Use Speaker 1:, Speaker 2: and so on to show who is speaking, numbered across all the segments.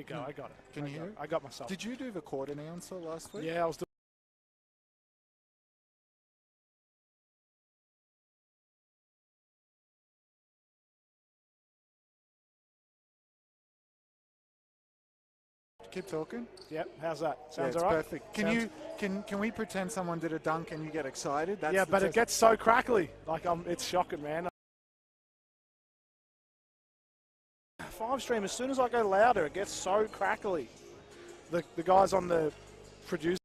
Speaker 1: There you go, I got it.
Speaker 2: Can you hear it?
Speaker 1: I got myself.
Speaker 2: Did you do the court announcer last week?
Speaker 1: Yeah, I was doing.
Speaker 2: Keep talking.
Speaker 1: Yep, how's that?
Speaker 2: Yeah,
Speaker 1: Sounds
Speaker 2: it's
Speaker 1: all right?
Speaker 2: perfect. Can we pretend someone did a dunk and you get excited? That's
Speaker 1: yeah,
Speaker 2: the
Speaker 1: but it
Speaker 2: test.
Speaker 1: gets so crackly. Like, it's shocking, man. 5 stream, as soon as I go louder, it gets so crackly. The guys on the producer.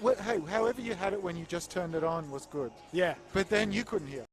Speaker 2: Well, hey, however you had it when you just turned it on was good.
Speaker 1: Yeah.
Speaker 2: But then you couldn't hear.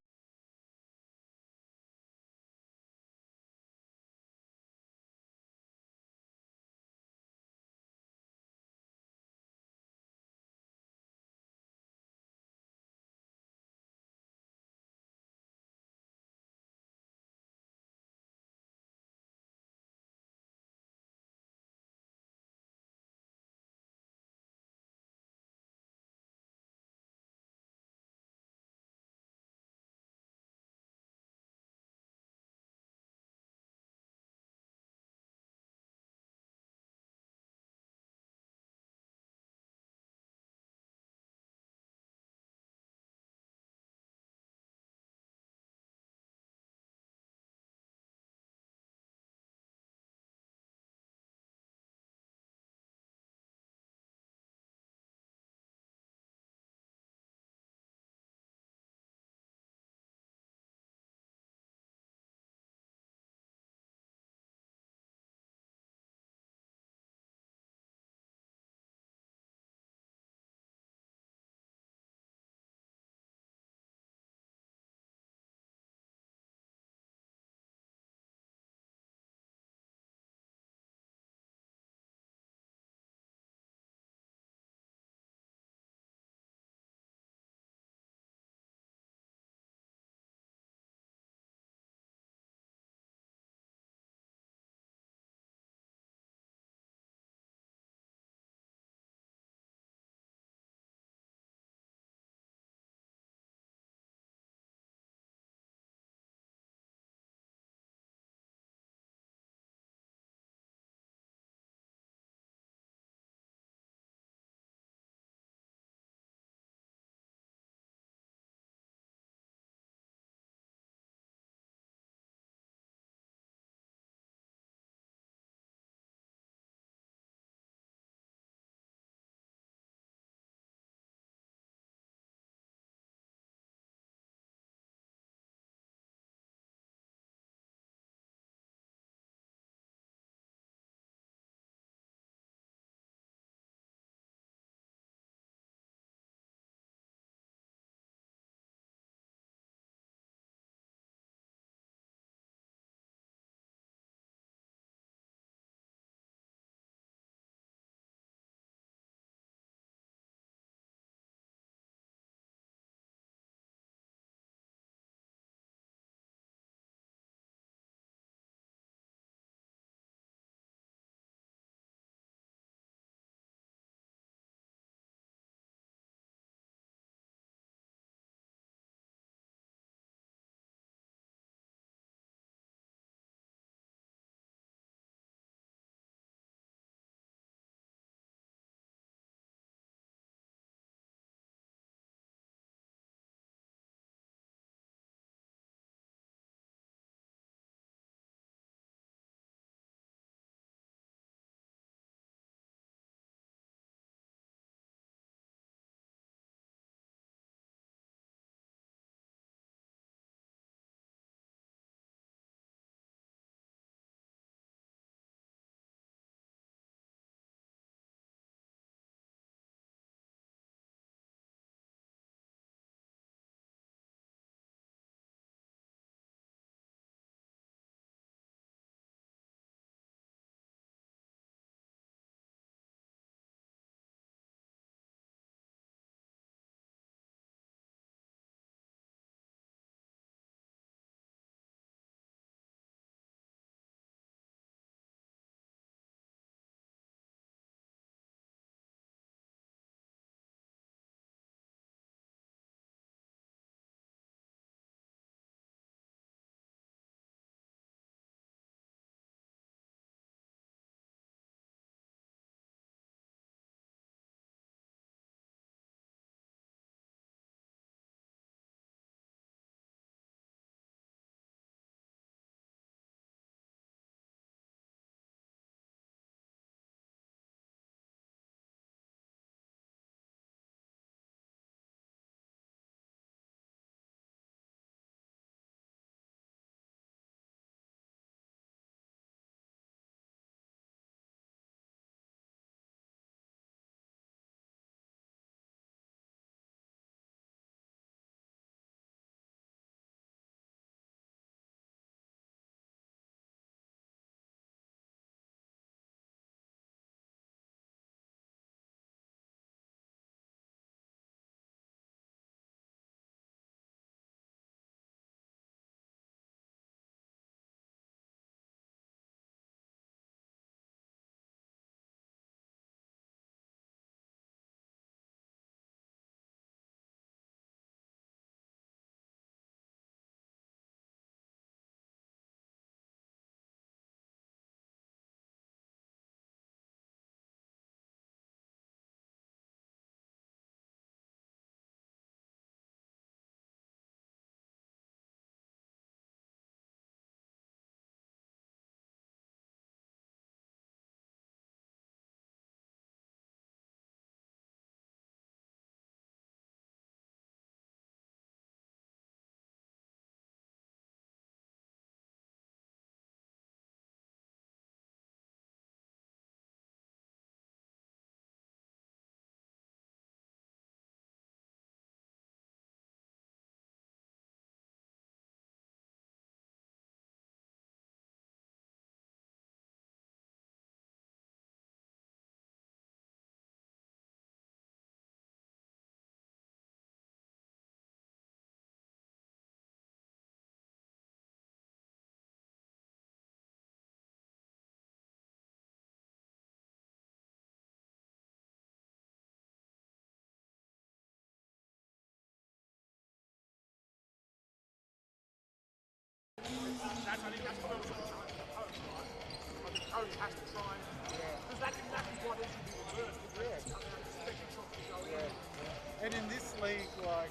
Speaker 2: And in this league, like,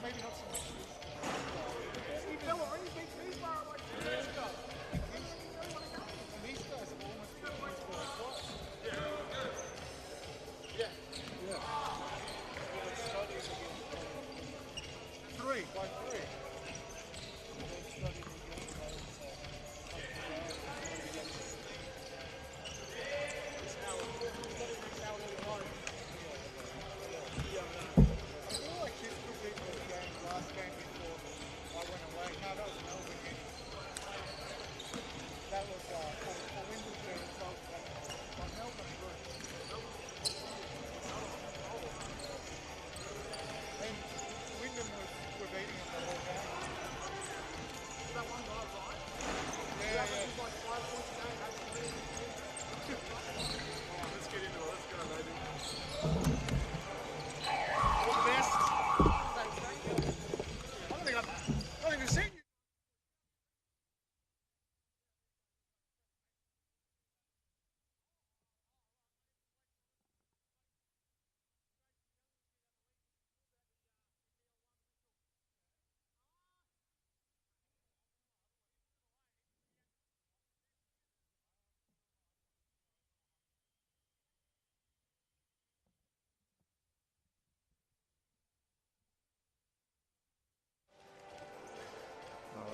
Speaker 2: maybe not so much. These guys have almost been twice. Three, by three.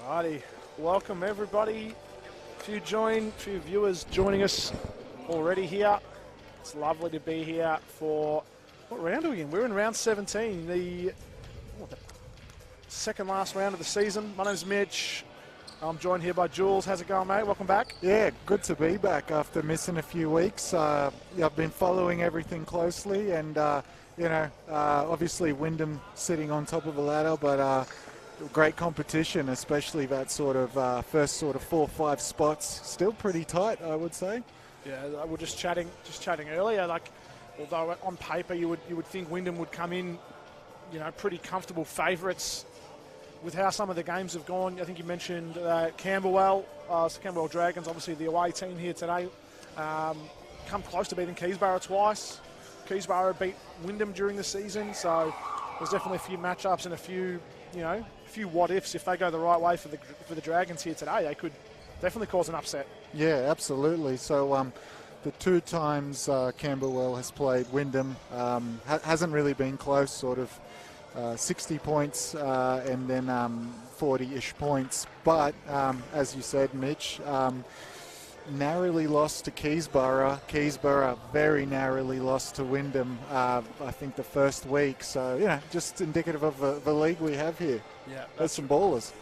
Speaker 1: Alrighty, welcome everybody. A few viewers joining us already here. It's lovely to be here for, what round are we in? We're in round 17, the second last round of the season. My name's Mitch. I'm joined here by Jules. How's it going, mate? Welcome back.
Speaker 2: Yeah, good to be back after missing a few weeks. I've been following everything closely, and obviously Wyndham sitting on top of the ladder, but great competition, especially that sort of first sort of 4 or 5 spots. Still pretty tight, I would say.
Speaker 1: Yeah, we were just chatting earlier. Like, although on paper you would think Wyndham would come in, pretty comfortable favourites with how some of the games have gone. I think you mentioned Camberwell, Camberwell Dragons, obviously the away team here today, come close to beating Keysborough twice. Keysborough beat Wyndham during the season, so there's definitely a few matchups and a few what ifs. If they go the right way for the Dragons here today, they could definitely cause an upset. Yeah,
Speaker 2: absolutely. So the 2 times Camberwell has played Wyndham hasn't really been close, sort of 60 points and then 40-ish points. But as you said, Mitch, narrowly lost to Keysborough. Keysborough very narrowly lost to Wyndham, I think, the first week. So, just indicative of the league we have here.
Speaker 1: Yeah,
Speaker 2: there's some ballers.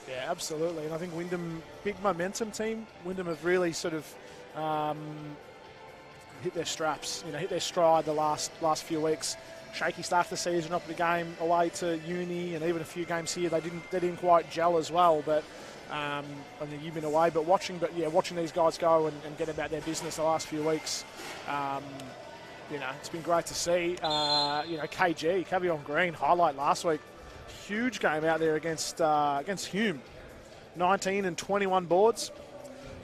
Speaker 1: Yeah, absolutely. And I think Wyndham, big momentum team. Wyndham have really sort of hit their straps, hit their stride the last few weeks. Shaky start to the season, up the game away to Uni, and even a few games here they didn't quite gel as well. But I think you've been away, but watching these guys go and get about their business the last few weeks, it's been great to see. KG, Cavion Green, highlight last week. Huge game out there against Hume. 19 and 21 boards.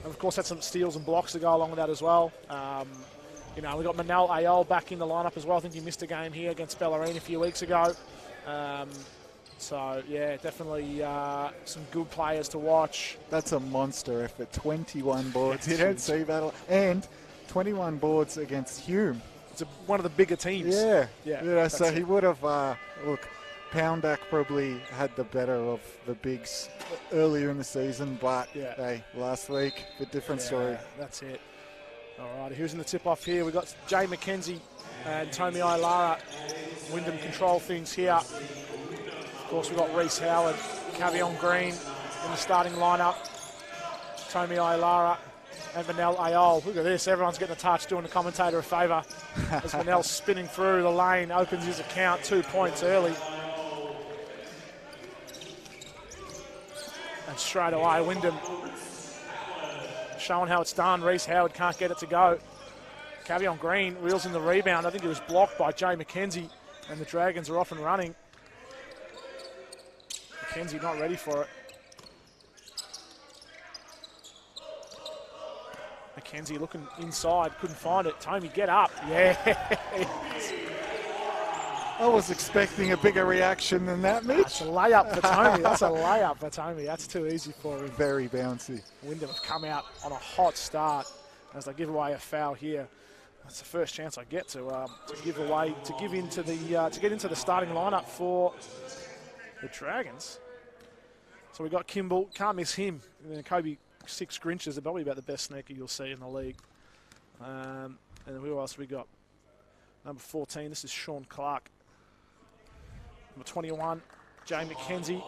Speaker 1: And of course, had some steals and blocks to go along with that as well. We got Manel Ayol back in the lineup as well. I think he missed a game here against Bellarine a few weeks ago. So, yeah, definitely some good players to watch.
Speaker 2: That's a monster effort. 21 boards. You don't see that. And 21 boards against Hume.
Speaker 1: It's one of the bigger teams.
Speaker 2: Yeah. So he would have, Poundak probably had the better of the bigs earlier in the season, but last week, a different story.
Speaker 1: That's it. All right, who's in the tip-off here? We've got Jay McKenzie and Tommy Ilara. Wyndham control things here. Of course, we've got Reese Howard, Cavion Green in the starting lineup. Tommy Ilara and Manel Ayol. Look at this, everyone's getting a touch, doing the commentator a favour. As Manel's spinning through the lane, opens his account 2 points early. And straight away, Wyndham showing how it's done. Reese Howard can't get it to go. Cavion Green reels in the rebound. I think it was blocked by Jay McKenzie, and the Dragons are off and running. McKenzie not ready for it. McKenzie looking inside, couldn't find it. Tomey, get up. Yeah.
Speaker 2: I was expecting a bigger reaction than that, Mitch.
Speaker 1: That's a layup for Tomey. That's a layup for Tomey. That's too easy for him.
Speaker 2: Very bouncy.
Speaker 1: Wyndham have come out on a hot start as they give away a foul here. That's the first chance I get to get into the starting lineup for the Dragons. So we got Kimball, can't miss him. And then Kobe 6 Grinches are probably about the best sneaker you'll see in the league. And then who else we got? Number 14, this is Sean Clark. Number 21, Jay McKenzie.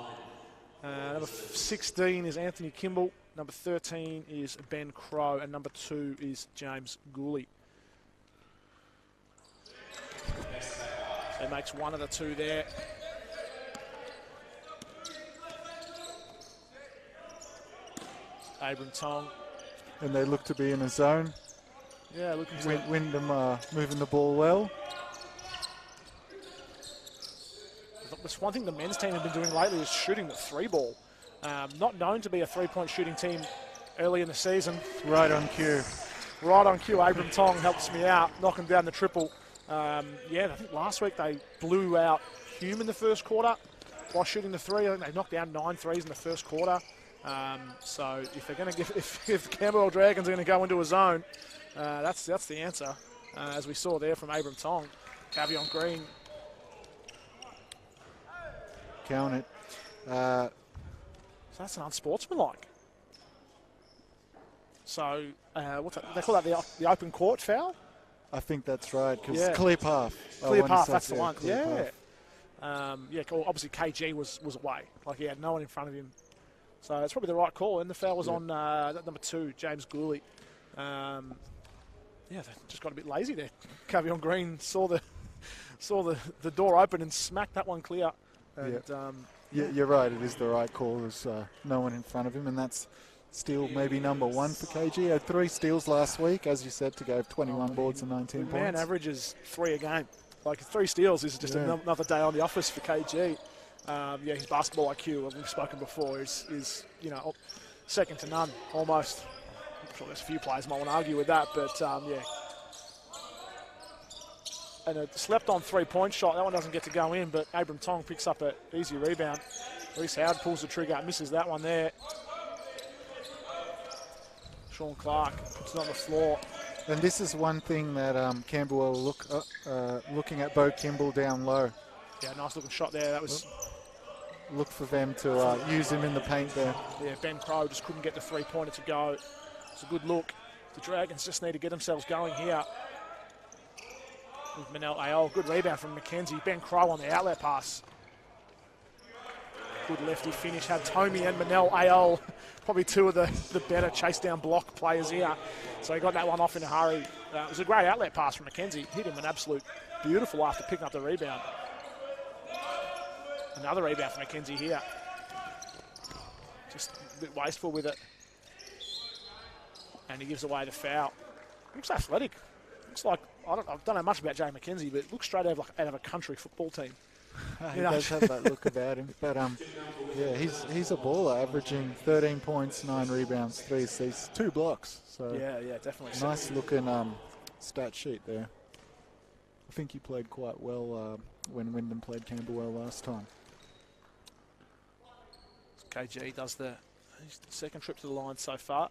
Speaker 1: Number 16 is Anthony Kimball. Number 13 is Ben Crow. And number 2 is James Gooley. So he makes one of the two there. Abram Tong.
Speaker 2: And they look to be in a zone.
Speaker 1: Yeah, looking to
Speaker 2: Wyndham moving the ball well.
Speaker 1: That's one thing the men's team have been doing lately is shooting the 3-ball. Not known to be a 3-point shooting team early in the season.
Speaker 2: Right on cue.
Speaker 1: Right on cue. Abram Tong helps me out, knocking down the triple. I think last week they blew out Hume in the first quarter by shooting the 3. I think they knocked down 9 threes in the first quarter. So if they're going to if Camberwell Dragons are going to go into a zone, that's the answer, as we saw there from Abram Tong. Cavion Green.
Speaker 2: Count it.
Speaker 1: So that's an unsportsmanlike. So what's that? They call that the open court foul?
Speaker 2: I think that's right, because clear path.
Speaker 1: Clear path, that's the one.
Speaker 2: Path.
Speaker 1: Obviously KG was away. Like he had no one in front of him. So it's probably the right call. And the foul was on number 2, James Gooley. They just got a bit lazy there. Cavion Green saw the door open and smacked that one clear. And,
Speaker 2: you're right. It is the right call. There's no one in front of him, and that's steal maybe number 1 for KG. He had 3 steals last week, as you said, to go 21 boards and 19 points.
Speaker 1: Man averages 3 a game. Like 3 steals is just another day on the office for KG. His basketball IQ, as we've spoken before, is second to none almost. I'm sure there's a few players might want to argue with that, but And a slept-on 3-point shot. That one doesn't get to go in, but Abram Tong picks up an easy rebound. Reece Howard pulls the trigger, misses that one there. Sean Clark puts it on the floor.
Speaker 2: And this is one thing that Camberwell looking at Bo Kimball down low.
Speaker 1: Yeah, nice looking shot there. That was.
Speaker 2: Look for them to use him in the paint there.
Speaker 1: Yeah, Ben Crow just couldn't get the 3-pointer to go. It's a good look. The Dragons just need to get themselves going here. With Manel Ayol, good rebound from McKenzie. Ben Crow on the outlet pass. Good lefty finish. Had Tomey and Manel Ayol, probably 2 of the better chase down block players here. So he got that one off in a hurry. It was a great outlet pass from McKenzie. Hit him an absolute beautiful after picking up the rebound. Another rebound from McKenzie here. Just a bit wasteful with it. And he gives away the foul. Looks athletic. Looks like, I don't know much about Jay McKenzie, but it looks straight out of a country football team.
Speaker 2: He does have that look about him. But, he's a baller, averaging 13 points, 9 rebounds, 3 assists, 2 blocks. So
Speaker 1: yeah, definitely.
Speaker 2: Nice looking stat sheet there. I think he played quite well when Wyndham played Camberwell last time.
Speaker 1: KG does the second trip to the line so far.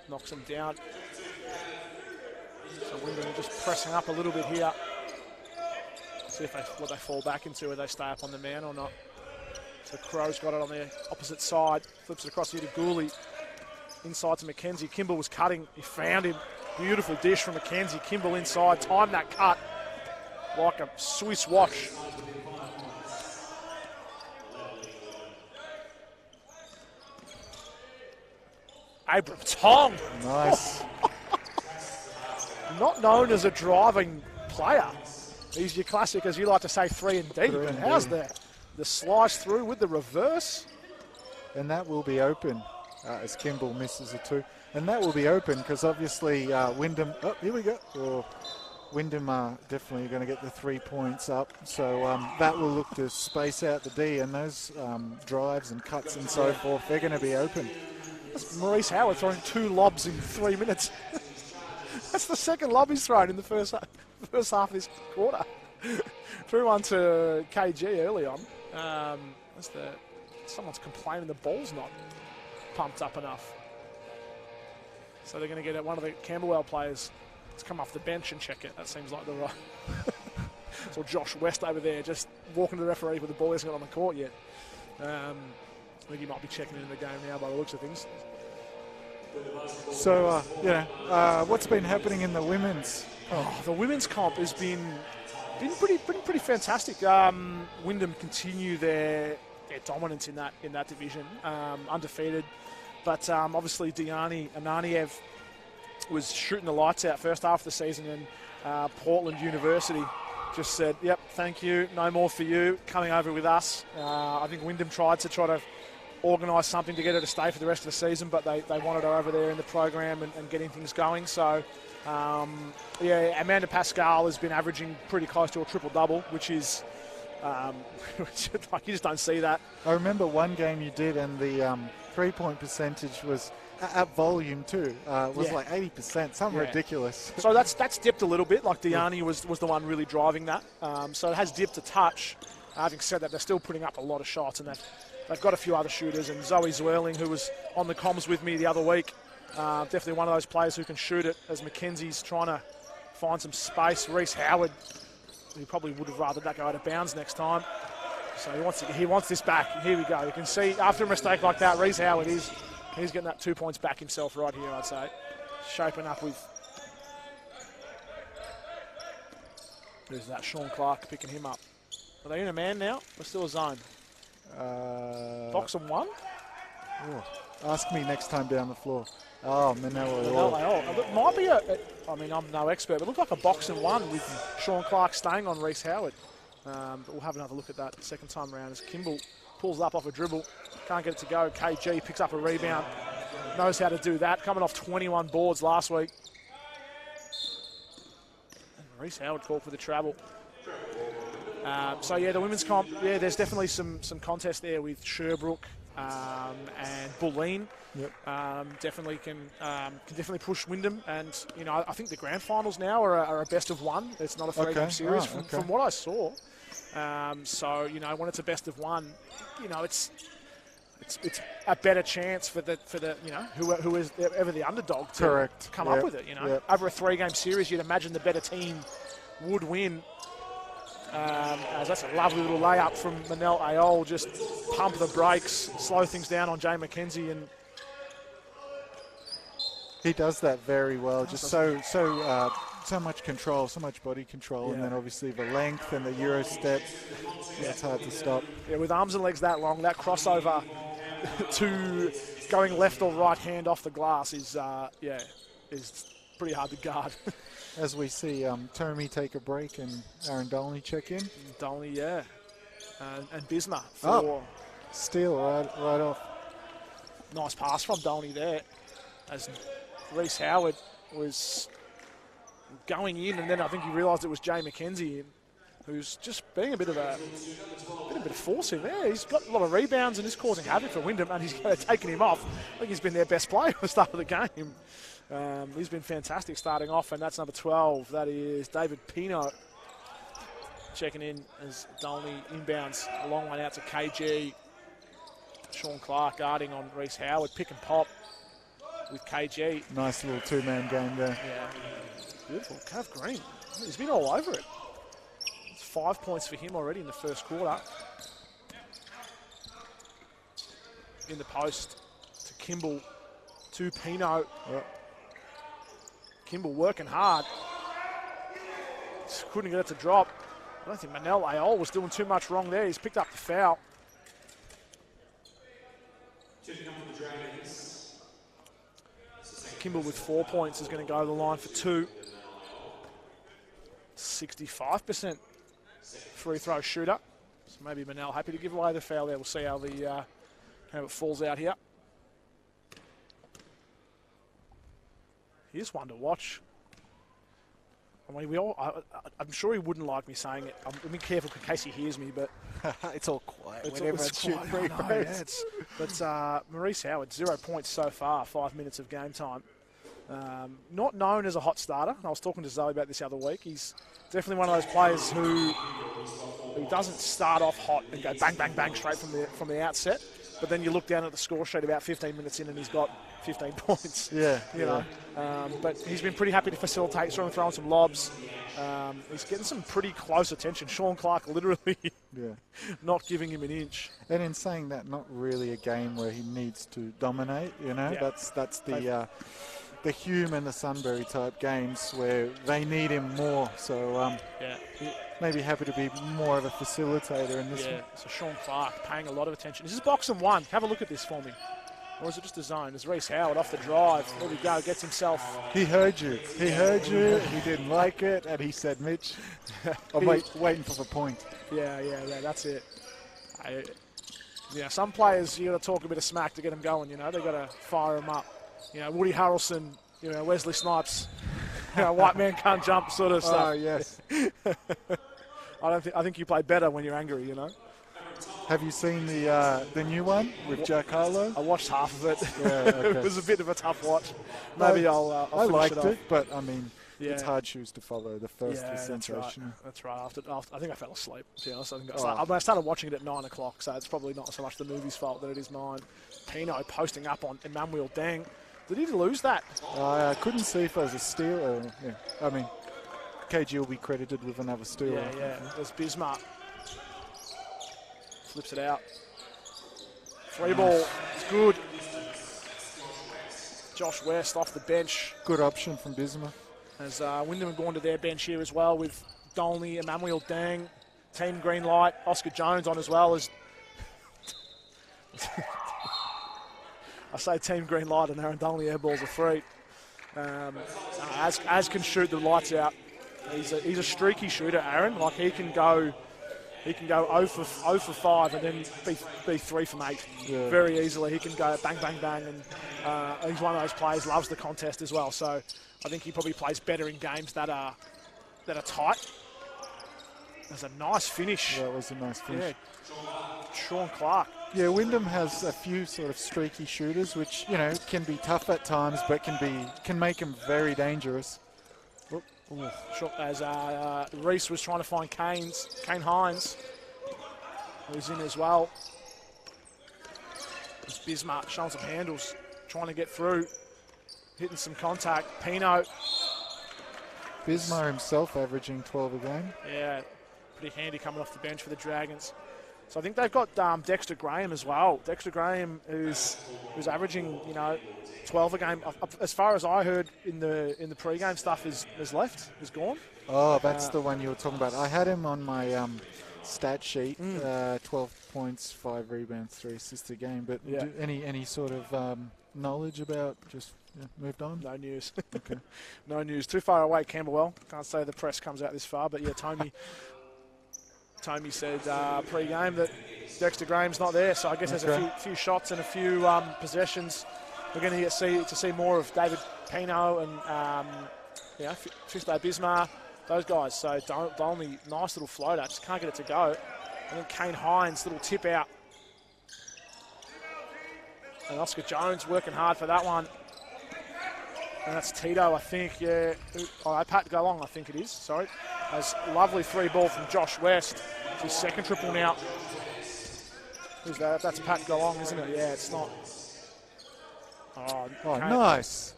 Speaker 1: Knocks him down. So Wyndham just pressing up a little bit here. See what they fall back into, whether they stay up on the man or not. So Crow's got it on the opposite side. Flips it across here to Gooley. Inside to McKenzie. Kimball was cutting. He found him. Beautiful dish from McKenzie. Kimball inside. Timed that cut like a Swiss watch. Abram Tong.
Speaker 2: Nice.
Speaker 1: Not known as a driving player. He's your classic, as you like to say, 3 and D. But how's the slice through with the reverse?
Speaker 2: And that will be open as Kimball misses a 2. And that will be open because obviously Wyndham, here we go. Wyndham are definitely going to get the 3 points up. So that will look to space out the D, and those drives and cuts and so forth, they're going to be open.
Speaker 1: That's Maurice Howard throwing 2 lobs in 3 minutes. That's the second lob he's thrown in the first half of this quarter. Threw one to KG early on. Someone's complaining the ball's not pumped up enough. So they're going to get one of the Camberwell players to come off the bench and check it. That seems like the right. So Josh West over there just walking to the referee with the ball hasn't got on the court yet. I think he might be checking in the game now by the looks of things.
Speaker 2: So, what's been happening in the women's?
Speaker 1: The women's comp has been pretty fantastic. Wyndham continue their dominance in that division, undefeated. But obviously Diani Ananiev was shooting the lights out first half of the season, and Portland University just said, yep, thank you, no more for you, coming over with us. I think Wyndham tried to organise something to get her to stay for the rest of the season, but they wanted her over there in the program and getting things going. So, Amanda Pascal has been averaging pretty close to a triple-double, which is, like, you just don't see that.
Speaker 2: I remember one game you did, and the three-point percentage was at volume too. Was like 80%, something ridiculous.
Speaker 1: So that's dipped a little bit. Like Diani was the one really driving that. So it has dipped a touch. Having said that, they're still putting up a lot of shots, and they've got a few other shooters. And Zoe Zwirling, who was on the comms with me the other week, definitely one of those players who can shoot it. As Mackenzie's trying to find some space, Reece Howard, he probably would have rather that go out of bounds next time. So he wants this back. Here we go. You can see after a mistake like that, Reece Howard he's getting that 2 points back himself right here, I'd say. Shaping up with... There's that Sean Clark picking him up. Are they in a man now? Or still a zone? Box and one?
Speaker 2: Ask me next time down the floor. Oh, Manel.
Speaker 1: It might be I'm no expert, but it looked like a box and one with Sean Clark staying on Reece Howard. But we'll have another look at that second time around as Kimball pulls up off a dribble. Can't get it to go. KG picks up a rebound. Knows how to do that. Coming off 21 boards last week. And Reece Howard called for the travel. The women's comp, there's definitely some contest there with Sherbrooke and Bulleen.
Speaker 2: Yep.
Speaker 1: Definitely can definitely push Wyndham, and I think the grand finals now are a best of one. It's not a three-game series from what I saw. When it's a best of one, it's a better chance for the who is ever the underdog to come up with it. Over a 3-game series, you'd imagine the better team would win. As that's a lovely little layup from Manel Ayol, just pump the brakes, slow things down on Jay Mackenzie, and
Speaker 2: he does that very well. Just so much control, so much body control, and then obviously the length and the Euro step. It's hard to stop. Yeah,
Speaker 1: with arms and legs that long, that crossover to going left or right hand off the glass is pretty hard to guard.
Speaker 2: As we see Tommy take a break and Aaron Dolney check in.
Speaker 1: Dolney, and Bisma for
Speaker 2: steal right off.
Speaker 1: Nice pass from Dolney there, as Reece Howard was going in, and then I think he realised it was Jay Mackenzie, who's just being a bit of force in there. He's got a lot of rebounds and is causing havoc for Wyndham, and he's taken him off. I think he's been their best player at the start of the game. He's been fantastic starting off, and that's number 12. That is David Pino checking in as Dolney inbounds a long one out to KG. Sean Clark guarding on Reece Howard, pick and pop with KG.
Speaker 2: Nice little two-man game there.
Speaker 1: Yeah, beautiful. Cav Green, he's been all over it. It's 5 points for him already in the first quarter. In the post to Kimball, to Pino.
Speaker 2: Yep.
Speaker 1: Kimball working hard. Just couldn't get it to drop. I don't think Manel Ayol was doing too much wrong there. He's picked up the foul. Kimball with 4 points is going to go to the line for 2. 65% free throw shooter. So maybe Manel happy to give away the foul there. We'll see how it falls out here. Here's one to watch. I mean, I'm sure he wouldn't like me saying it. I'm being careful in case he hears me, but
Speaker 2: it's all quiet.
Speaker 1: it's quiet. But Maurice Howard, 0 points so far, 5 minutes of game time. Not known as a hot starter. I was talking to Zoe about this the other week. He's definitely one of those players who doesn't start off hot and go bang, bang, bang straight from the outset. But then you look down at the score sheet about 15 minutes in and he's got 15 points.
Speaker 2: Yeah.
Speaker 1: You know. But he's been pretty happy to facilitate, throwing some lobs. He's getting some pretty close attention. Sean Clark literally not giving him an inch.
Speaker 2: And in saying that, not really a game where he needs to dominate, you know.
Speaker 1: Yeah.
Speaker 2: That's the Hume and the Sunbury type games where they need him more. So maybe happy to be more of a facilitator in this one.
Speaker 1: So Sean Clark paying a lot of attention. This is boxing one. Have a look at this for me. Or is it just a zone? There's Reece Howard off the drive. There we go. Gets himself.
Speaker 2: He heard you. He heard you. He didn't like it. And he said, Mitch, I'm waiting for the point.
Speaker 1: Yeah, that's it. Some players, you got to talk a bit of smack to get them going, you know. They got to fire them up. You know, Woody Harrelson, you know, Wesley Snipes, white man can't jump sort of stuff.
Speaker 2: Oh, yes.
Speaker 1: I think you play better when you're angry, you know.
Speaker 2: Have you seen the new one with Jack Harlow?
Speaker 1: I watched half of it.
Speaker 2: Yeah, okay.
Speaker 1: It was a bit of a tough watch. Maybe I'll
Speaker 2: I liked
Speaker 1: finish
Speaker 2: it, but I mean, it's hard shoes to follow. The first was sensational.
Speaker 1: That's right. After, I think I fell asleep. To be honest, I started watching it at 9 o'clock, so it's probably not so much the movie's fault that it is mine. Pino posting up on Emmanuel Deng. Did he lose that?
Speaker 2: I couldn't see if it was a steal. I mean, KG will be credited with another steal.
Speaker 1: Yeah. There's Bismarck. Flips it out. Free ball. It's good. Josh West off the bench.
Speaker 2: Good option from Bismarck.
Speaker 1: As Wyndham have gone to their bench here as well with Dolney, Emmanuel Deng, team green light, Oscar Jones on as well as... I say team green light and Aaron Dolney airballs a free. As can shoot the lights out. He's a streaky shooter, Aaron. Like he can go 0 for 5 and then be 3 from 8 very easily. He can go bang, bang, bang, and he's one of those players, loves the contest as well. So I think he probably plays better in games that are tight. There's a nice finish.
Speaker 2: Yeah, it was a nice finish.
Speaker 1: Yeah. Sean Clark.
Speaker 2: Yeah, Wyndham has a few sort of streaky shooters, which can be tough at times, but can make him very dangerous.
Speaker 1: As Reece was trying to find Kane Hines, who's in as well. There's Bismarck showing some handles, trying to get through, hitting some contact. Pino.
Speaker 2: Bismarck himself averaging 12 a game.
Speaker 1: Yeah, pretty handy coming off the bench for the Dragons. So I think they've got Dexter Graham as well. Dexter Graham who's averaging 12 a game. As far as I heard in the pre-game stuff is gone.
Speaker 2: Oh, that's the one you were talking about. I had him on my stat sheet. 12 points, 5 rebounds, 3 assists a game. But any sort of knowledge about just moved on?
Speaker 1: No news.
Speaker 2: Okay.
Speaker 1: No news. Too far away, Camberwell. Can't say the press comes out this far, but yeah, Tommy said pre-game that Dexter Graham's not there, so I guess there's a few shots and a few possessions. We're going to get to see more of David Pino and Fifth Bismarck, those guys. So Dolney, nice little floater, just can't get it to go. And then Kane Hines, little tip out. And Oscar Jones working hard for that one. And that's Tito, I think, yeah. Pat Galong, I think it is, sorry. That's a lovely 3 ball from Josh West. It's his second triple now. Who's that? That's Pat Galong, isn't it? Yeah, it's not.
Speaker 2: Oh, nice.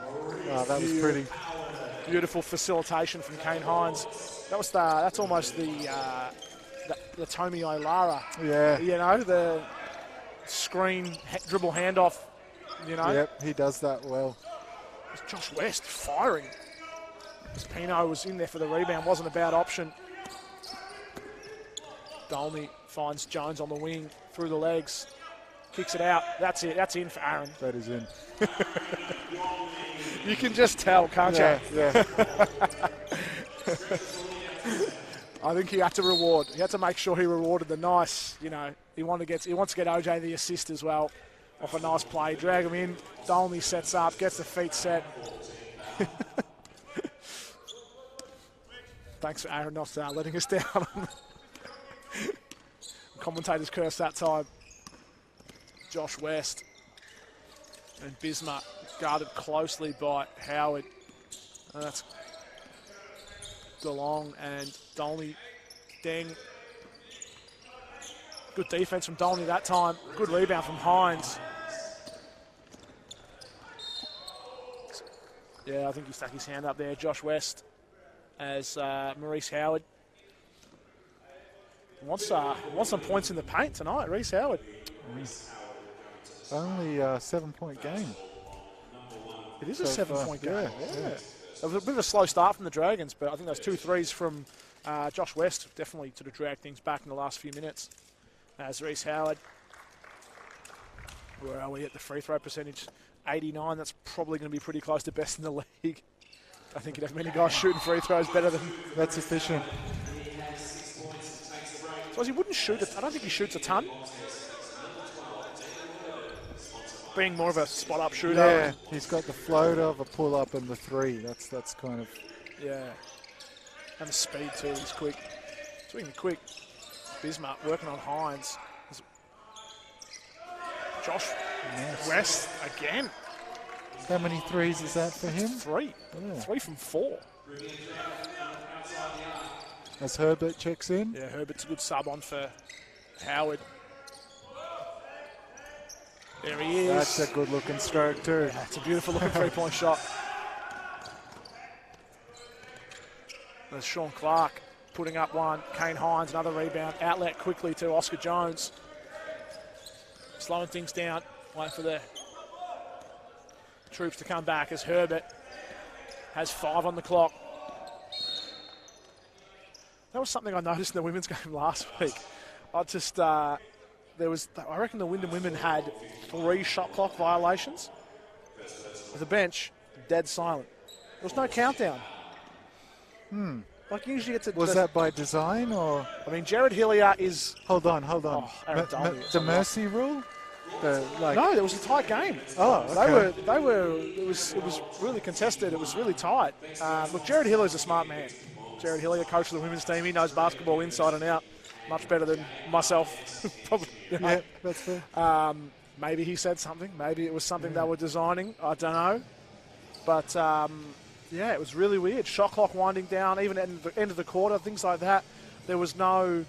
Speaker 2: Oh, that was pretty.
Speaker 1: Beautiful facilitation from Kane Hines. That's almost the Tommy Olara.
Speaker 2: Yeah.
Speaker 1: The screen dribble handoff,
Speaker 2: Yep, he does that well.
Speaker 1: Josh West firing. Pino was in there for the rebound, wasn't a bad option. Dolney finds Jones on the wing, through the legs, kicks it out. That's it, that's in for Aaron.
Speaker 2: That is in.
Speaker 1: You can just tell, can't you?
Speaker 2: Yeah.
Speaker 1: I think he had to reward. He had to make sure he rewarded the nice, he wants to get OJ the assist as well off a nice play. Drag him in. Dolney sets up, gets the feet set. Thanks for Aaron not letting us down. Commentators curse that time. Josh West and Bismarck guarded closely by Howard. And that's DeLong and Dolney. Deng. Good defense from Dolney that time. Good rebound from Hines. Yeah, I think he stuck his hand up there. Josh West as Maurice Howard. Wants some points in the paint tonight, Reece Howard.
Speaker 2: Only a 7-point game.
Speaker 1: It is a 7-point game.
Speaker 2: Yeah.
Speaker 1: It was a bit of a slow start from the Dragons, but I think those 2 threes from Josh West definitely sort of dragged things back in the last few minutes. As Reece Howard. Where are we at the free throw percentage? 89. That's probably going to be pretty close to best in the league. I think you'd have many guys shooting free throws better than...
Speaker 2: That's efficient.
Speaker 1: So he wouldn't shoot I don't think he shoots a ton. Being more of a spot-up shooter.
Speaker 2: Yeah, he's got the floater, the pull-up, and the 3. That's kind of...
Speaker 1: Yeah. And the speed, too. He's quick. Speaking of quick, Bismarck working on Hines. Josh West again.
Speaker 2: How many threes is that for him?
Speaker 1: 3. Yeah. 3 from 4.
Speaker 2: As Herbert checks in.
Speaker 1: Yeah, Herbert's a good sub on for Howard. There he is.
Speaker 2: That's a good looking stroke too.
Speaker 1: Yeah, it's a beautiful looking 3-point shot. There's Sean Clark putting up one. Kane Hines, another rebound. Outlet quickly to Oscar Jones. Slowing things down. Waiting for the troops to come back as Herbert has 5 on the clock. That was something I noticed in the women's game last week. I reckon the Wyndham women had 3 shot clock violations. The bench, dead silent. There was no countdown. Like usually it's
Speaker 2: Was that by design or?
Speaker 1: I mean, Jared Hillier is...
Speaker 2: Hold on. The mercy rule?
Speaker 1: No, it was a tight game.
Speaker 2: Oh, okay.
Speaker 1: It was really contested. It was really tight. Look, Jared Hillier is a smart man. Jared Hillier, coach of the women's team. He knows basketball inside and out much better than myself. Probably,
Speaker 2: Yeah, that's fair.
Speaker 1: Maybe he said something. Maybe it was something they were designing. I don't know. But, yeah, it was really weird. Shot clock winding down, even at the end of the quarter, things like that. There was no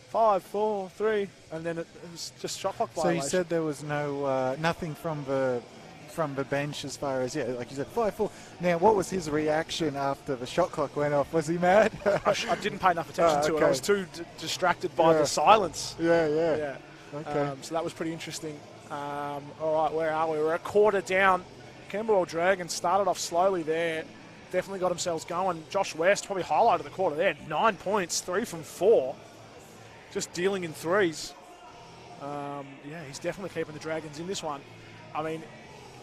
Speaker 1: 5, 4, 3, and then it was just shot clock violation.
Speaker 2: So you said there was no nothing from the bench as far as, like you said, 5, 4. Now, what was his reaction after the shot clock went off? Was he mad?
Speaker 1: I didn't pay enough attention to it. I was too distracted by the silence.
Speaker 2: Yeah.
Speaker 1: Okay. So that was pretty interesting. All right, where are we? We're a quarter down. Camberwell Dragons started off slowly there. Definitely got themselves going. Josh West probably highlighted the quarter there. 9 points, 3 from 4. Just dealing in threes. He's definitely keeping the Dragons in this one. I mean,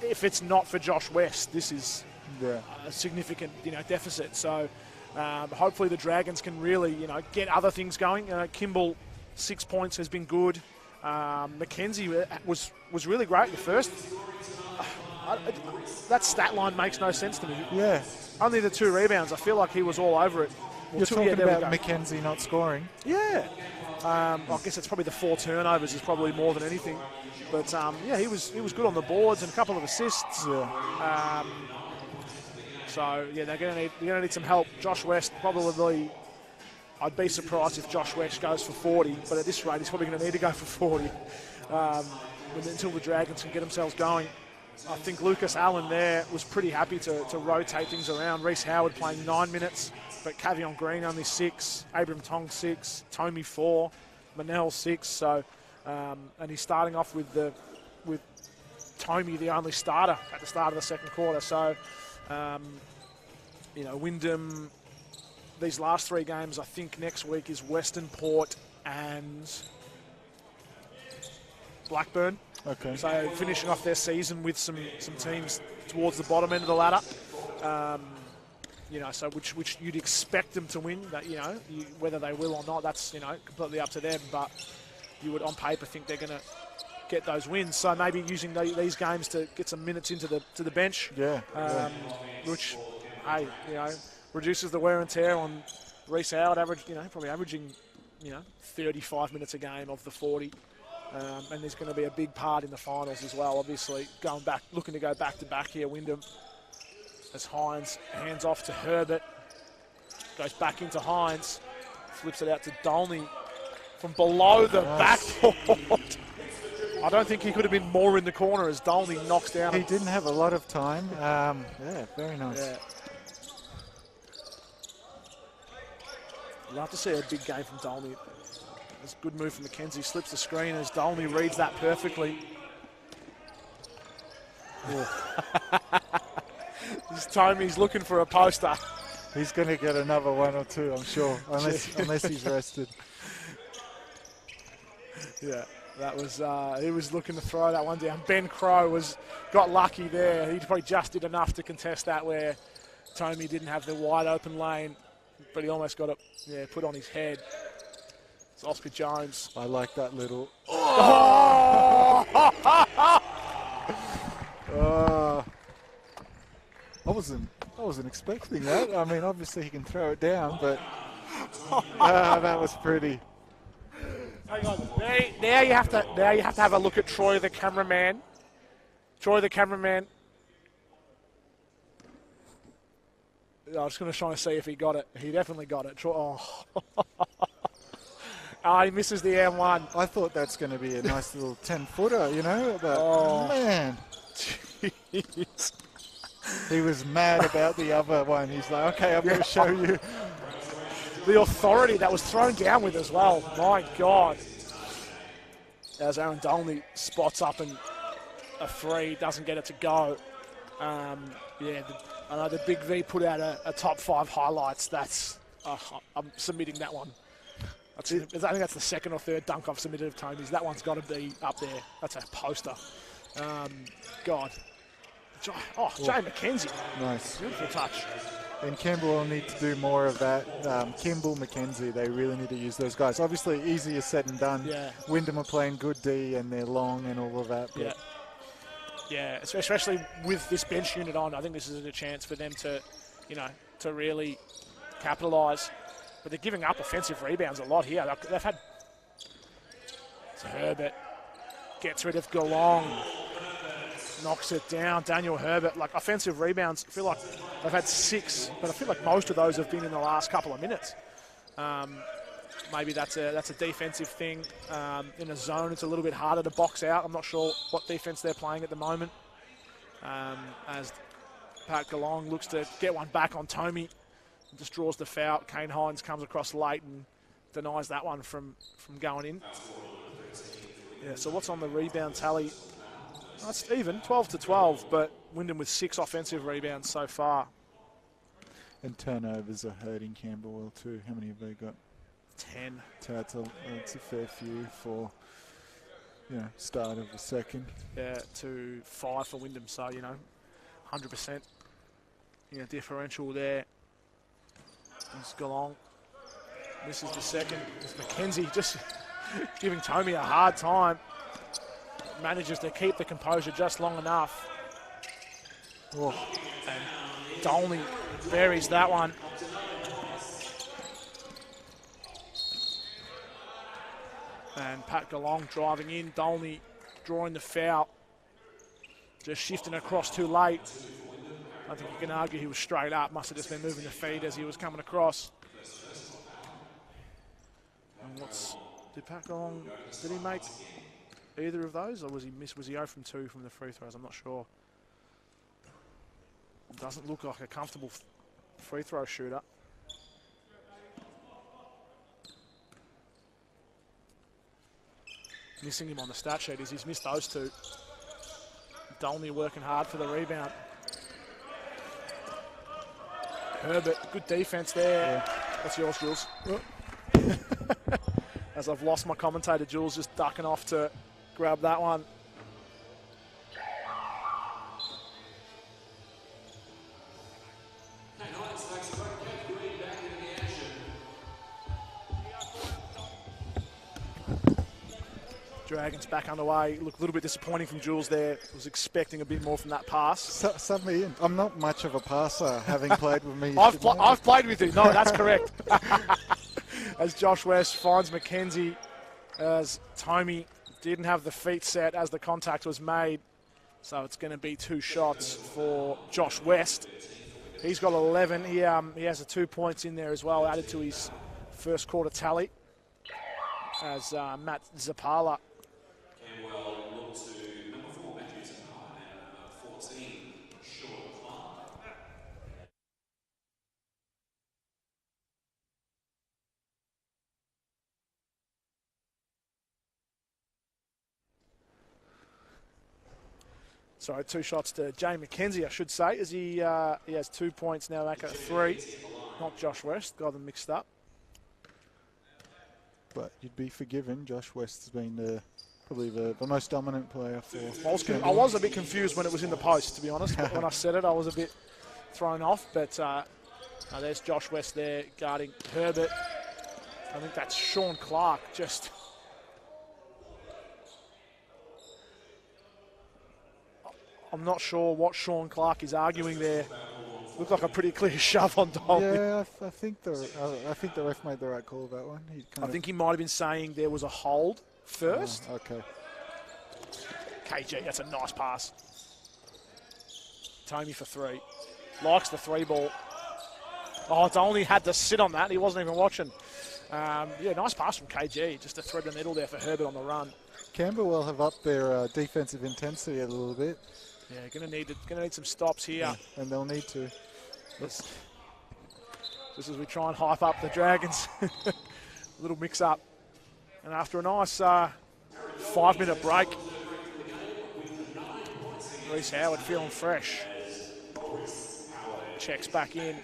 Speaker 1: if it's not for Josh West, this is a significant, deficit. So hopefully the Dragons can really, get other things going. Kimball, 6 points has been good. Mackenzie was really great the first. That stat line makes no sense to me.
Speaker 2: Yeah.
Speaker 1: Only the 2 rebounds. I feel like he was all over it.
Speaker 2: You're talking about Mackenzie not scoring?
Speaker 1: Yeah. I guess it's probably the 4 turnovers is probably more than anything. But, he was good on the boards and a couple of assists.
Speaker 2: Yeah.
Speaker 1: They're going to need some help. Josh West probably... I'd be surprised if Josh West goes for 40, but at this rate he's probably going to need to go for 40 until the Dragons can get themselves going. I think Lucas Allen there was pretty happy to rotate things around. Reece Howard playing 9 minutes, but Cavion Green only 6, Abram Tong 6, Tommy 4, Manel 6. So, and he's starting off with Tommy the only starter at the start of the second quarter. So, Wyndham. These last 3 games, I think next week is Western Port and Blackburn.
Speaker 2: Okay.
Speaker 1: So finishing off their season with some teams towards the bottom end of the ladder. So which you'd expect them to win. But whether they will or not, that's completely up to them. But you would on paper think they're going to get those wins. So maybe using these games to get some minutes into the bench.
Speaker 2: Yeah.
Speaker 1: Which, hey, reduces the wear and tear on Reece Howard probably averaging, 35 minutes a game of the 40. And there's going to be a big part in the finals as well, obviously. Looking to go back-to-back here, Wyndham. As Hines hands off to Herbert. Goes back into Hines. Flips it out to Dolney from below the backboard. I don't think he could have been more in the corner as Dolney knocks down.
Speaker 2: He didn't have a lot of time. Yeah, very nice.
Speaker 1: Yeah. Love to see a big game from Dolney. It's a good move from McKenzie. Slips the screen as Dolney reads that perfectly. This time he's looking for a poster.
Speaker 2: He's going to get another one or two, I'm sure, unless he's rested.
Speaker 1: Yeah, that was he was looking to throw that one down. Ben Crow got lucky there. He probably just did enough to contest that where Tommy didn't have the wide open lane, but he almost got it put on his head. It's Oscar Jones.
Speaker 2: I like that little. I wasn't expecting that. I mean, obviously he can throw it down, but that was pretty.
Speaker 1: Hang on. Now you have to have a look at Troy the cameraman. Troy the cameraman. I was going to try and see if he got it. He definitely got it. He misses the M1.
Speaker 2: I thought that's going to be a nice little 10-footer, but man.
Speaker 1: Jeez.
Speaker 2: He was mad about the other one. He's like, okay, I'm going to show you.
Speaker 1: The authority that was thrown down with as well. My God. As Aaron Dolney spots up and a free, doesn't get it to go. I know the Big V put out a top 5 highlights. I'm submitting that one. I think that's the second or third dunk I've submitted of Tony's. That one's got to be up there. That's a poster. God. Jay McKenzie.
Speaker 2: Nice.
Speaker 1: Beautiful touch.
Speaker 2: And Camberwell need to do more of that. Kimball, McKenzie, they really need to use those guys. Obviously, easier said than done.
Speaker 1: Yeah.
Speaker 2: Wyndham are playing good D and they're long and all of that. But
Speaker 1: Yeah, especially with this bench unit on, I think this is a chance for them to, to really capitalise. But they're giving up offensive rebounds a lot here. They've had... It's Herbert. Gets rid of Geelong. Knocks it down. Daniel Herbert. Offensive rebounds, I feel like they've had 6, but I feel like most of those have been in the last couple of minutes. Maybe that's a defensive thing. In a zone, it's a little bit harder to box out. I'm not sure what defense they're playing at the moment. As Pat Geelong looks to get one back on Tommy. Just draws the foul. Kane Hines comes across late and denies that one from going in. Yeah, so what's on the rebound tally? That's even, 12-12, but Wyndham with 6 offensive rebounds so far.
Speaker 2: And turnovers are hurting Camberwell too. How many have they got?
Speaker 1: 10.
Speaker 2: That's a fair few for, start of the second.
Speaker 1: Yeah, to 5 for Wyndham, so, 100%. Differential there. It's Geelong. This is the second. It's McKenzie just giving Tommy a hard time. Manages to keep the composure just long enough. And Dolney buries that one. And Pat Geelong driving in. Dolney drawing the foul. Just shifting across too late. I think you can argue he was straight up. Must have just been moving the feet as he was coming across. And did Pat Geelong, did he make either of those, or was he 0 from 2 from the free throws? I'm not sure. Doesn't look like a comfortable free throw shooter. Missing him on the stat sheet is he's missed those 2. Dolney working hard for the rebound. Herbert, good defense there. Yeah. That's yours, Jules. As I've lost my commentator, Jules just ducking off to grab that one. Do you Dragons back underway. Look, a little bit disappointing from Jules there. Was expecting a bit more from that pass.
Speaker 2: Sub me in. I'm not much of a passer, having played with me.
Speaker 1: I've played with you. No, that's correct. As Josh West finds Mackenzie, as Tommy didn't have the feet set as the contact was made. So it's going to be 2 shots for Josh West. He's got 11. He has 2 points in there as well, added to his first quarter tally. As Matt Zapala.
Speaker 3: Camberwell look to number 4, Matthew Zapala, and number 14, Sean Clark.
Speaker 1: Sorry, 2 shots to Jay McKenzie, I should say, as he has 2 points now back at 3. Not Josh West, got them mixed up.
Speaker 2: But you'd be forgiven. Josh West has been probably the most dominant player for.
Speaker 1: I was a bit confused when it was in the post, to be honest. But when I said it, I was a bit thrown off. But there's Josh West there guarding Herbert. I think that's Sean Clark. Just I'm not sure what Sean Clark is arguing there. Looked like a pretty clear shove on Dolby.
Speaker 2: Yeah, I think the ref made the right call that one.
Speaker 1: I think he might have been saying there was a hold first.
Speaker 2: Oh, okay.
Speaker 1: KG, that's a nice pass. Tommy for 3. Likes the 3 ball. Oh, it's only had to sit on that. He wasn't even watching. Yeah, nice pass from KG. Just to thread the needle there for Herbert on the run.
Speaker 2: Camberwell have upped their defensive intensity a little bit.
Speaker 1: Yeah, gonna need some stops here.
Speaker 2: Yeah, and they'll need to.
Speaker 1: Just as we try and hype up the Dragons. A little mix-up. And after a nice 5-minute break, Reece Howard feeling fresh. Checks back in.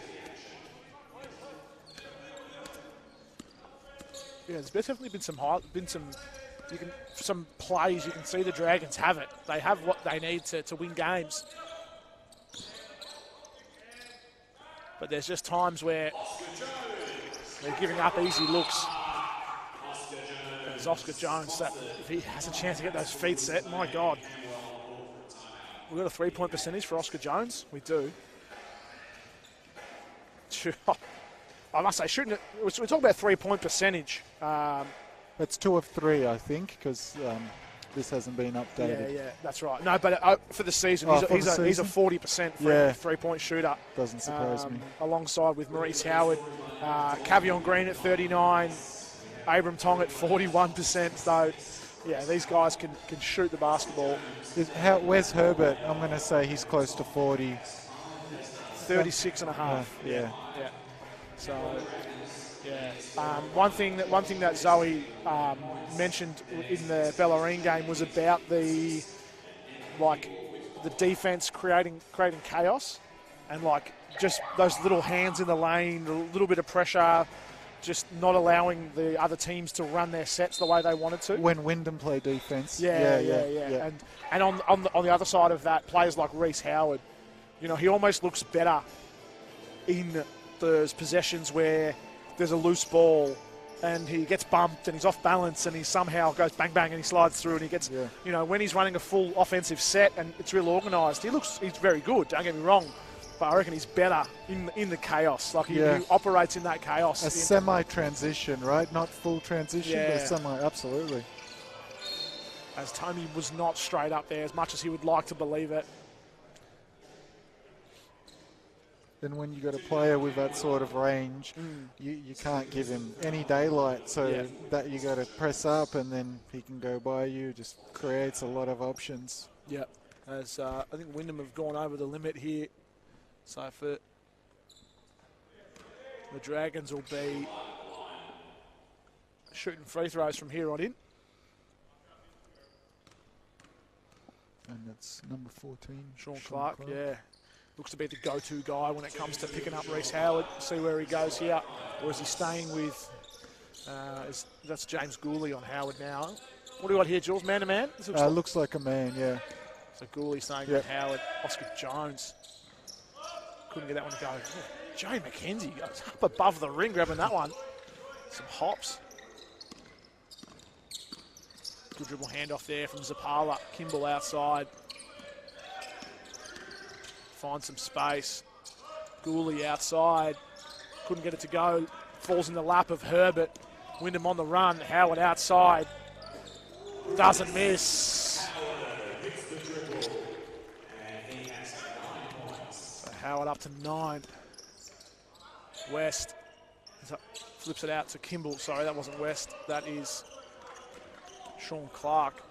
Speaker 1: Yeah, there's definitely been some plays. You can see the Dragons have it. They have what they need to win games. But there's just times where they're giving up easy looks. There's Oscar Jones, that if he has a chance to get those feet set, my God. We've got a 3-point percentage for Oscar Jones. We do. I must say, shooting it, we're talking about 3-point percentage.
Speaker 2: It's 2 of 3, I think, because this hasn't been updated.
Speaker 1: Yeah, that's right. No, but for the season, he's a 40% 3-point shooter.
Speaker 2: Doesn't surprise me.
Speaker 1: Alongside with Maurice Howard, Cavion Green at 39, Abram Tong at 41%. So, yeah, these guys can shoot the basketball.
Speaker 2: Where's Herbert? I'm going to say he's close to 40.
Speaker 1: 36 and a half.
Speaker 2: Yeah.
Speaker 1: So, yeah. One thing that Zoe mentioned in the Bellarine game was about the defense creating chaos, and just those little hands in the lane, a little bit of pressure, just not allowing the other teams to run their sets the way they wanted to.
Speaker 2: When Wyndham play defense.
Speaker 1: Yeah. And on the other side of that, players like Reece Howard, he almost looks better in those possessions where there's a loose ball and he gets bumped and he's off balance and he somehow goes bang bang and he slides through and he gets, when he's running a full offensive set and it's real organised, he's very good, don't get me wrong, but I reckon he's better in the chaos. He operates in that chaos.
Speaker 2: A semi-transition, right? Not full transition, but semi, absolutely.
Speaker 1: As Tommy was not straight up there as much as he would like to believe it.
Speaker 2: Then when you got a player with that sort of range, you can't give him any daylight. So that you got to press up and then he can go by you. Just creates a lot of options.
Speaker 1: Yeah, as I think Wyndham have gone over the limit here. So for the Dragons will be shooting free throws from here on in.
Speaker 2: And that's number 14.
Speaker 1: Sean Clark, yeah. Looks to be the go-to guy when it comes to picking up Reece Howard. See where he goes here. Or is he staying with... that's James Gooley on Howard now. What do we got here, Jules? Man-to-man?
Speaker 2: Looks like a man, yeah.
Speaker 1: So Gooley staying with Howard. Oscar Jones. Couldn't get that one to go. Oh, Jay McKenzie goes up above the ring, grabbing that one. Some hops. Good dribble handoff there from Zapala. Kimball outside. Finds some space. Gooley outside. Couldn't get it to go. Falls in the lap of Herbert. Wyndham on the run. Howard outside. Doesn't miss. So Howard up to 9. West flips it out to Kimball. Sorry, that wasn't West. That is Sean Clark.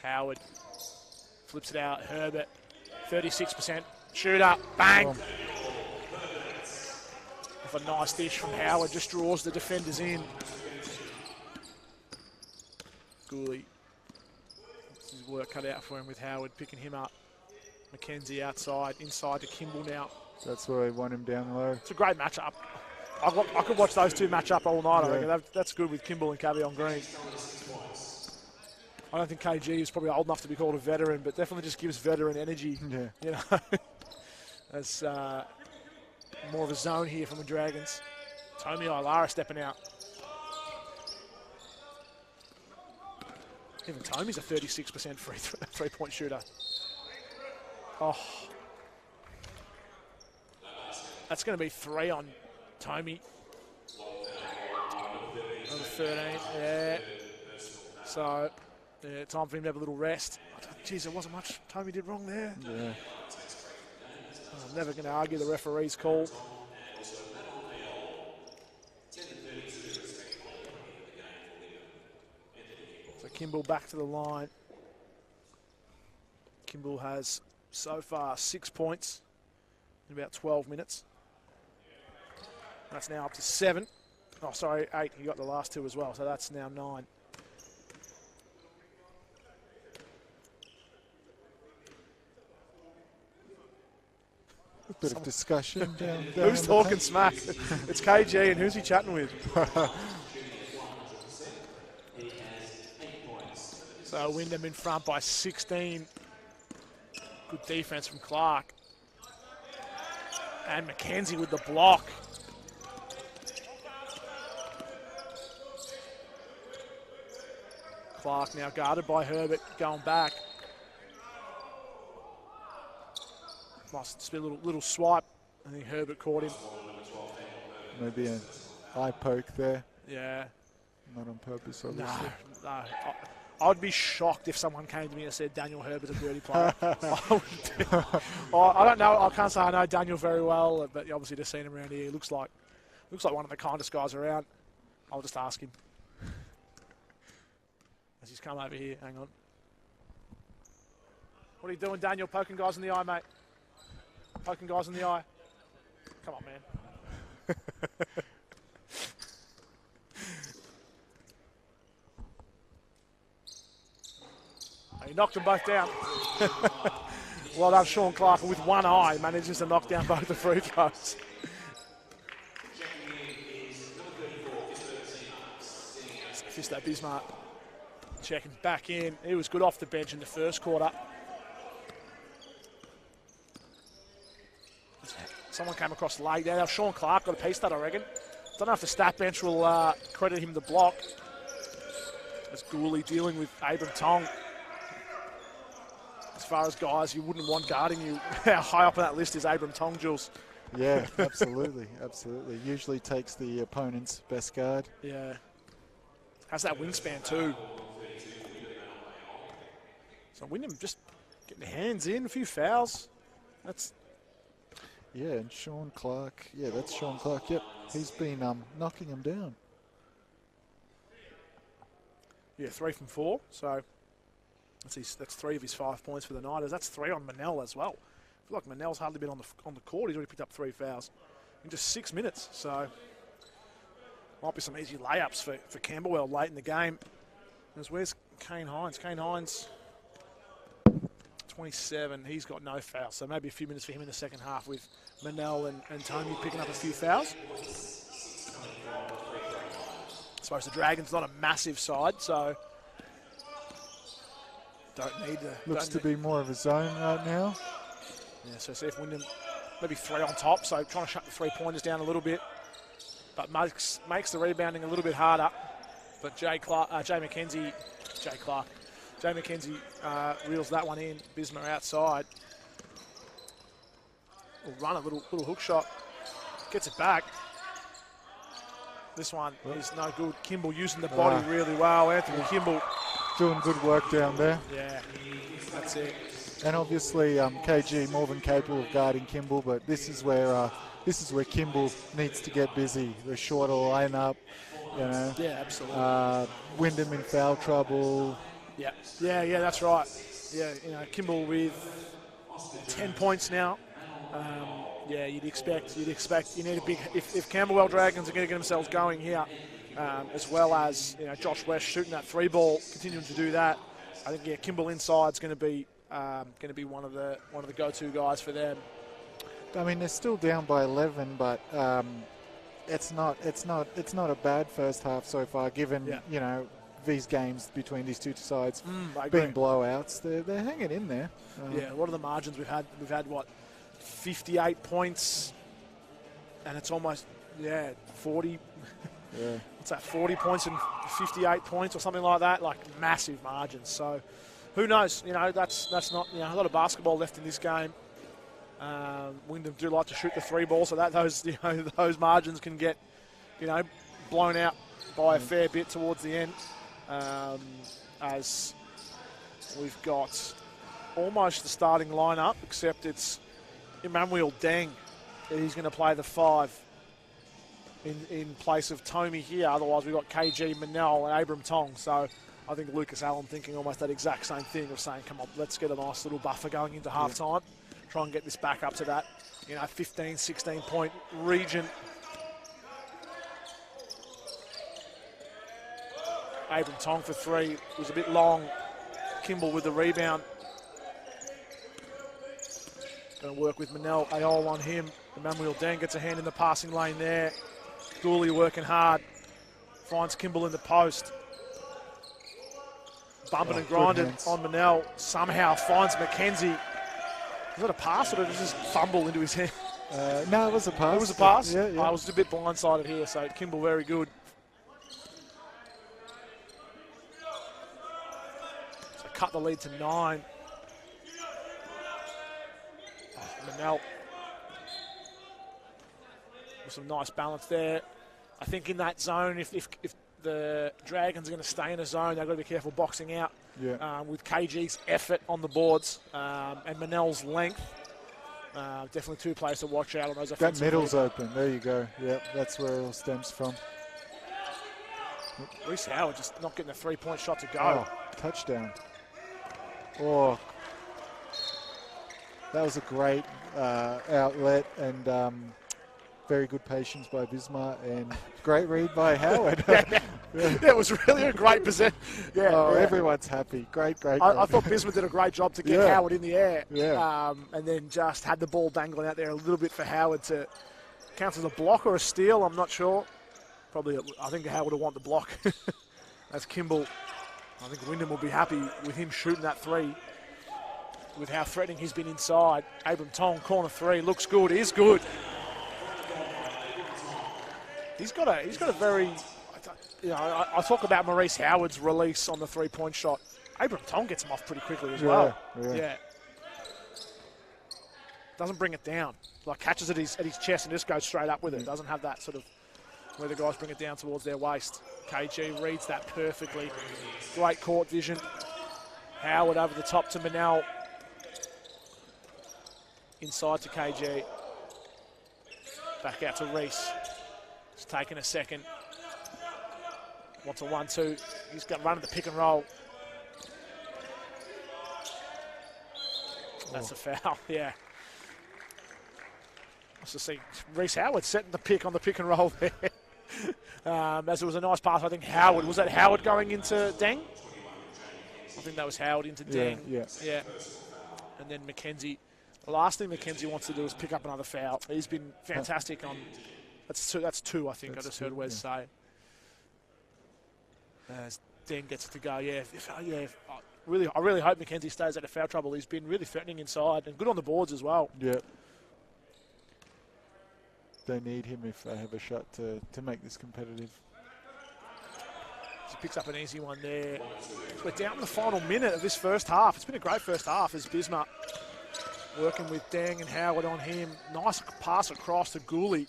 Speaker 1: Howard flips it out. Herbert, 36% shooter. Bang! With a nice dish from Howard, just draws the defenders in. Gooley. His work cut out for him with Howard picking him up. McKenzie outside, inside to Kimball now.
Speaker 2: That's where I want him down low.
Speaker 1: It's a great matchup. I could watch those two match up all night.
Speaker 2: Yeah.
Speaker 1: I reckon that's good with Kimball and Cabby on green. I don't think KG is probably old enough to be called a veteran, but definitely just gives veteran energy.
Speaker 2: Yeah.
Speaker 1: You know, that's more of a zone here from the Dragons. Tommy Ilara stepping out. Even Tomy's a 36% three-point shooter. Oh. That's going to be 3 on Tommy. Number 13, yeah. So, yeah, time for him to have a little rest. Geez, there wasn't much Tommy did wrong there.
Speaker 2: Yeah.
Speaker 1: I'm never going to argue the referee's call. So Kimball back to the line. Kimball has so far 6 points in about 12 minutes. That's now up to 7. Oh, sorry, 8. He got the last 2 as well, so that's now 9.
Speaker 2: A bit of discussion down
Speaker 1: Who's
Speaker 2: in the
Speaker 1: talking
Speaker 2: paint.
Speaker 1: smack? It's KG, and who's he chatting with? So Wyndham in front by 16. Good defense from Clark. And McKenzie with the block. Clark now guarded by Herbert, going back. Must be a little swipe. I think Herbert caught him.
Speaker 2: Maybe an eye poke there.
Speaker 1: Yeah.
Speaker 2: Not on purpose,
Speaker 1: No,
Speaker 2: obviously.
Speaker 1: no. I'd be shocked if someone came to me and said Daniel Herbert's a dirty player. I don't know. I can't say I know Daniel very well, but obviously just seen him around here. He looks like one of the kindest guys around. I'll just ask him. As he's come over here. Hang on. What are you doing, Daniel? Poking guys in the eye, mate. Poking guys in the eye. Come on, man. He knocked them both down. Well done, Sean Clark, with one eye manages to knock down both the free throws. Fisto Bismarck checking back in. He was good off the bench in the first quarter. Someone came across late there. Now Sean Clark got a piece of that, I reckon. Don't know if the stat bench will credit him the block. As Gooley dealing with Abram Tong. As far as guys you wouldn't want guarding you, how high up on that list is Abram Tong, Jules?
Speaker 2: Yeah, absolutely, absolutely. Usually takes the opponent's best guard.
Speaker 1: Yeah. Has that wingspan too. So Wyndham just getting their hands in, a few fouls. That's...
Speaker 2: Yeah, and Sean Clark. Yeah, that's Sean Clark. Yep, he's been knocking him down.
Speaker 1: Yeah, 3 from 4. So that's 3 of his 5 points for the Niners. That's 3 on Manel as well. I feel like Manel's hardly been on the court. He's already picked up 3 fouls in just 6 minutes. So might be some easy layups for Camberwell late in the game. Where's Kane Hines? Kane Hines, 27. He's got no fouls. So maybe a few minutes for him in the second half with Manel and Tony picking up a few fouls. I suppose the Dragons not a massive side, so don't need to.
Speaker 2: Looks to be more of a zone right now.
Speaker 1: Yeah, so see if Wyndham maybe 3 on top, so trying to shut the 3-pointers down a little bit, but makes the rebounding a little bit harder. But Jay McKenzie reels that one in. Bisma outside. Will run a little hook shot. Gets it back. This one is no good. Kimball using the body really well. Anthony Kimball
Speaker 2: doing good work down there.
Speaker 1: Yeah, that's it.
Speaker 2: And obviously KG more than capable of guarding Kimball, but this is where Kimball needs to get busy. The shorter lineup, you know.
Speaker 1: Yeah, absolutely.
Speaker 2: Wyndham in foul trouble.
Speaker 1: Yeah, that's right. Yeah, Kimball with 10 points now. You'd expect you need a big. If Camberwell Dragons are going to get themselves going here, as well as Josh West shooting that 3 ball, continuing to do that, I think Kimball inside's going to be one of the go-to guys for them.
Speaker 2: I mean, they're still down by 11, but it's not a bad first half so far, given these games between these two sides being blowouts. They're hanging in there.
Speaker 1: What are the margins we've had? We've had 58 points, and it's almost 40.
Speaker 2: Yeah.
Speaker 1: What's that? 40 points and 58 points or something like that. Like massive margins. So who knows? That's not a lot of basketball left in this game. Wyndham do like to shoot the 3 ball, so that those margins can get blown out by a fair bit towards the end. As we've got almost the starting lineup, except it's Emmanuel Deng. He's going to play the 5 in place of Tommy here. Otherwise, we've got KG, Manel, and Abram Tong. So I think Lucas Allen thinking almost that exact same thing of saying, come on, let's get a nice little buffer going into half-time. Try and get this back up to that 15, 16-point region. Abram Tong for 3 was a bit long. Kimball with the rebound. Going to work with Manel Ayol on him. Emmanuel Deng gets a hand in the passing lane there. Dooley working hard. Finds Kimball in the post. Bumping and grinding on Manel. Somehow finds McKenzie. Was that a pass or did it just fumble into his hand?
Speaker 2: No, it was a pass.
Speaker 1: It was a pass?
Speaker 2: Yeah.
Speaker 1: I was a bit blindsided here, so Kimball very good. So cut the lead to 9. Manel with some nice balance there. I think in that zone, if the Dragons are going to stay in a zone, they've got to be careful boxing out.
Speaker 2: Yeah.
Speaker 1: With KG's effort on the boards and Manel's length. Definitely 2 players to watch out on those offensive.
Speaker 2: That middle's open. There you go. Yep, that's where it all stems from.
Speaker 1: Reece Howard just not getting a 3-point shot to go.
Speaker 2: Oh, touchdown. Oh, that was a great outlet and very good patience by Bismarck and great read by Howard.
Speaker 1: That was really a great possession.
Speaker 2: Everyone's happy. Great.
Speaker 1: I thought Bismarck did a great job to get Howard in the air.
Speaker 2: Yeah.
Speaker 1: And then just had the ball dangling out there a little bit for Howard to count as a block or a steal, I'm not sure. Probably, I think Howard will want the block. That's Kimball. I think Wyndham will be happy with him shooting that 3. With how threatening he's been inside. Abram Tong, corner 3, looks good, is good. He's got a very, I talk about Maurice Howard's release on the 3-point shot. Abram Tong gets him off pretty quickly as well. Yeah. Doesn't bring it down. Like catches at his chest and just goes straight up with it. Doesn't have that sort of where the guys bring it down towards their waist. KG reads that perfectly. Great court vision. Howard over the top to Manel. Inside to KG. Back out to Reece. It's taken a second. Wants a 1-2. He's got running the pick and roll. That's a foul, yeah. Nice to see Reece Howard setting the pick on the pick and roll there. As it was a nice pass, I think Howard. Was that Howard going into Deng? I think that was Howard into Deng. Yeah. And then McKenzie. The last thing McKenzie wants to do is pick up another foul. He's been fantastic on. That's two, I think. That's I just heard Wes say. As Deng gets it to go, I really hope McKenzie stays out of foul trouble. He's been really threatening inside and good on the boards as well.
Speaker 2: Yeah. They need him if they have a shot to make this competitive.
Speaker 1: He's picks up an easy one there. We're down to the final minute of this first half. It's been a great first half as Bismarck working with Dang and Howard on him. Nice pass across to Gooley.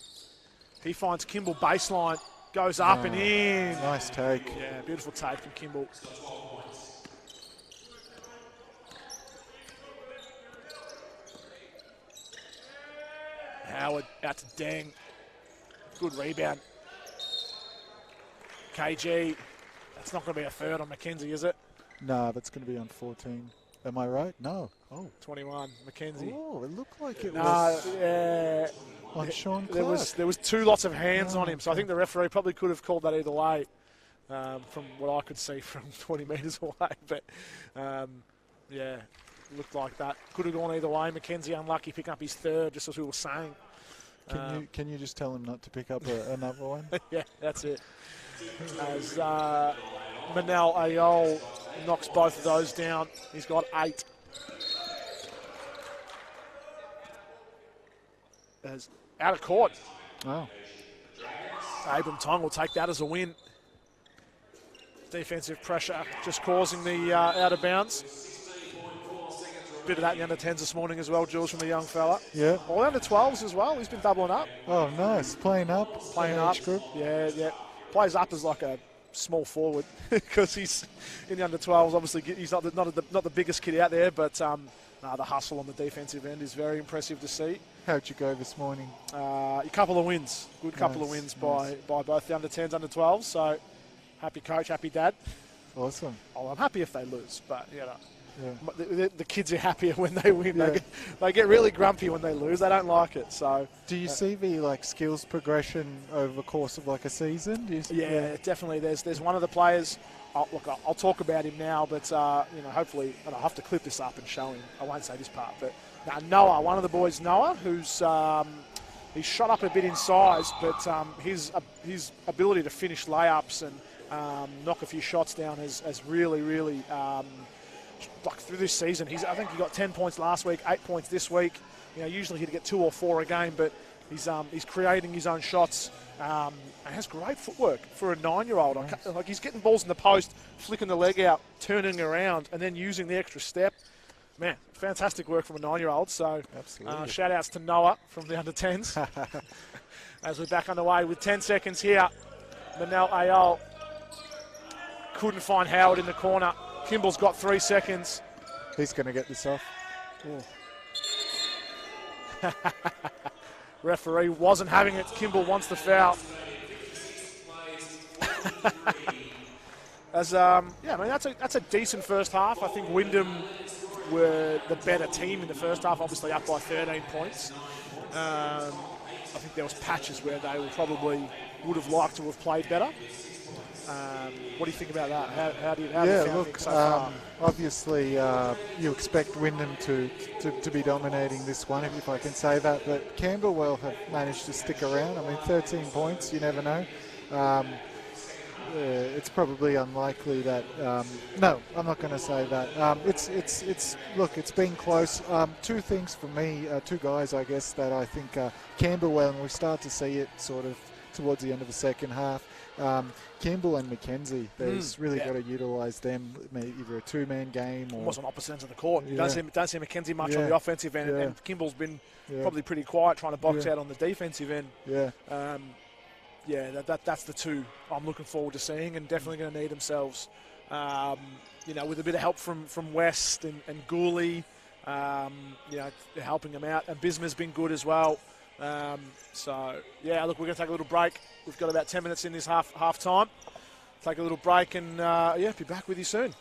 Speaker 1: He finds Kimball baseline, goes up and in.
Speaker 2: Nice take.
Speaker 1: Yeah, beautiful take from Kimball. Howard out to Dang. Good rebound. KG. That's not going to be a third on Mackenzie, is it?
Speaker 2: No, that's going to be on 14. Am I right? No. Oh.
Speaker 1: 21, Mackenzie.
Speaker 2: Oh, it looked like it
Speaker 1: No,
Speaker 2: was
Speaker 1: yeah.
Speaker 2: on Sean
Speaker 1: There
Speaker 2: Clark.
Speaker 1: was two lots of hands on him, so I think the referee probably could have called that either way, from what I could see from 20 metres away. But yeah, looked like that could have gone either way. Mackenzie unlucky picking up his third, just as we were saying.
Speaker 2: Can you just tell him not to pick up another one?
Speaker 1: Yeah, that's it. As Manel Ayol knocks both of those down, he's got 8. As out of court.
Speaker 2: Oh.
Speaker 1: Abram Tong will take that as a win. Defensive pressure just causing the out of bounds. Bit of that in the under 10s this morning as well, Jules, from the young fella.
Speaker 2: Yeah.
Speaker 1: All under 12s as well. He's been doubling up.
Speaker 2: Oh, nice. Playing up.
Speaker 1: Playing up.
Speaker 2: Group.
Speaker 1: Yeah, yeah. Plays up as like a small forward because he's in the under 12s. Obviously, he's not the biggest kid out there, but the hustle on the defensive end is very impressive to see.
Speaker 2: How'd you go this morning?
Speaker 1: A couple of wins. Good couple of wins by both the under 10s, under 12s. So happy coach, happy dad.
Speaker 2: Awesome.
Speaker 1: Oh, I'm happy if they lose, but you know.
Speaker 2: Yeah.
Speaker 1: The kids are happier when they win.
Speaker 2: Yeah.
Speaker 1: They get really grumpy when they lose. They don't like it. So,
Speaker 2: do you see the skills progression over the course of a season?
Speaker 1: Yeah, definitely. There's one of the players. I'll talk about him now, but hopefully, and I'll have to clip this up and show him. I won't say this part, but Noah, one of the boys, Noah, who's he's shot up a bit in size, but his ability to finish layups and knock a few shots down has really. Through this season, I think he got 10 points last week, 8 points this week. Usually he'd get 2 or 4 a game, but he's creating his own shots and has great footwork for a 9-year-old. Nice. He's getting balls in the post, flicking the leg out, turning around, and then using the extra step. Man, fantastic work from a 9-year-old. So, shout outs to Noah from the under 10s. As we're back underway with 10 seconds here, Manel Ayol couldn't find Howard in the corner. Kimball's got 3 seconds.
Speaker 2: He's going to get this off.
Speaker 1: Referee wasn't having it. Kimball wants the foul. That's a decent first half. I think Wyndham were the better team in the first half, obviously up by 13 points. I think there was patches where they would have liked to have played better. What do you think about that? How do you think so far?
Speaker 2: Obviously you expect Wyndham to be dominating this one, if I can say that, but Camberwell have managed to stick around. 13 points, you never know. It's probably unlikely that. No, I'm not going to say that. It's been close. 2 things for me, 2 guys, I guess, that I think Camberwell, and we start to see it sort of towards the end of the second half. Kimball and Mackenzie, there's really got to utilise them, maybe either a 2-man game or...
Speaker 1: Almost on opposite ends of the court. You don't see Mackenzie much on the offensive end, and Kimball's been probably pretty quiet trying to box out on the defensive end. That's the 2 I'm looking forward to seeing, and definitely going to need themselves. With a bit of help from West and Gooley, helping them out. And Bismarck's been good as well. We're going to take a little break. We've got about 10 minutes in this half time. Take a little break and be back with you soon.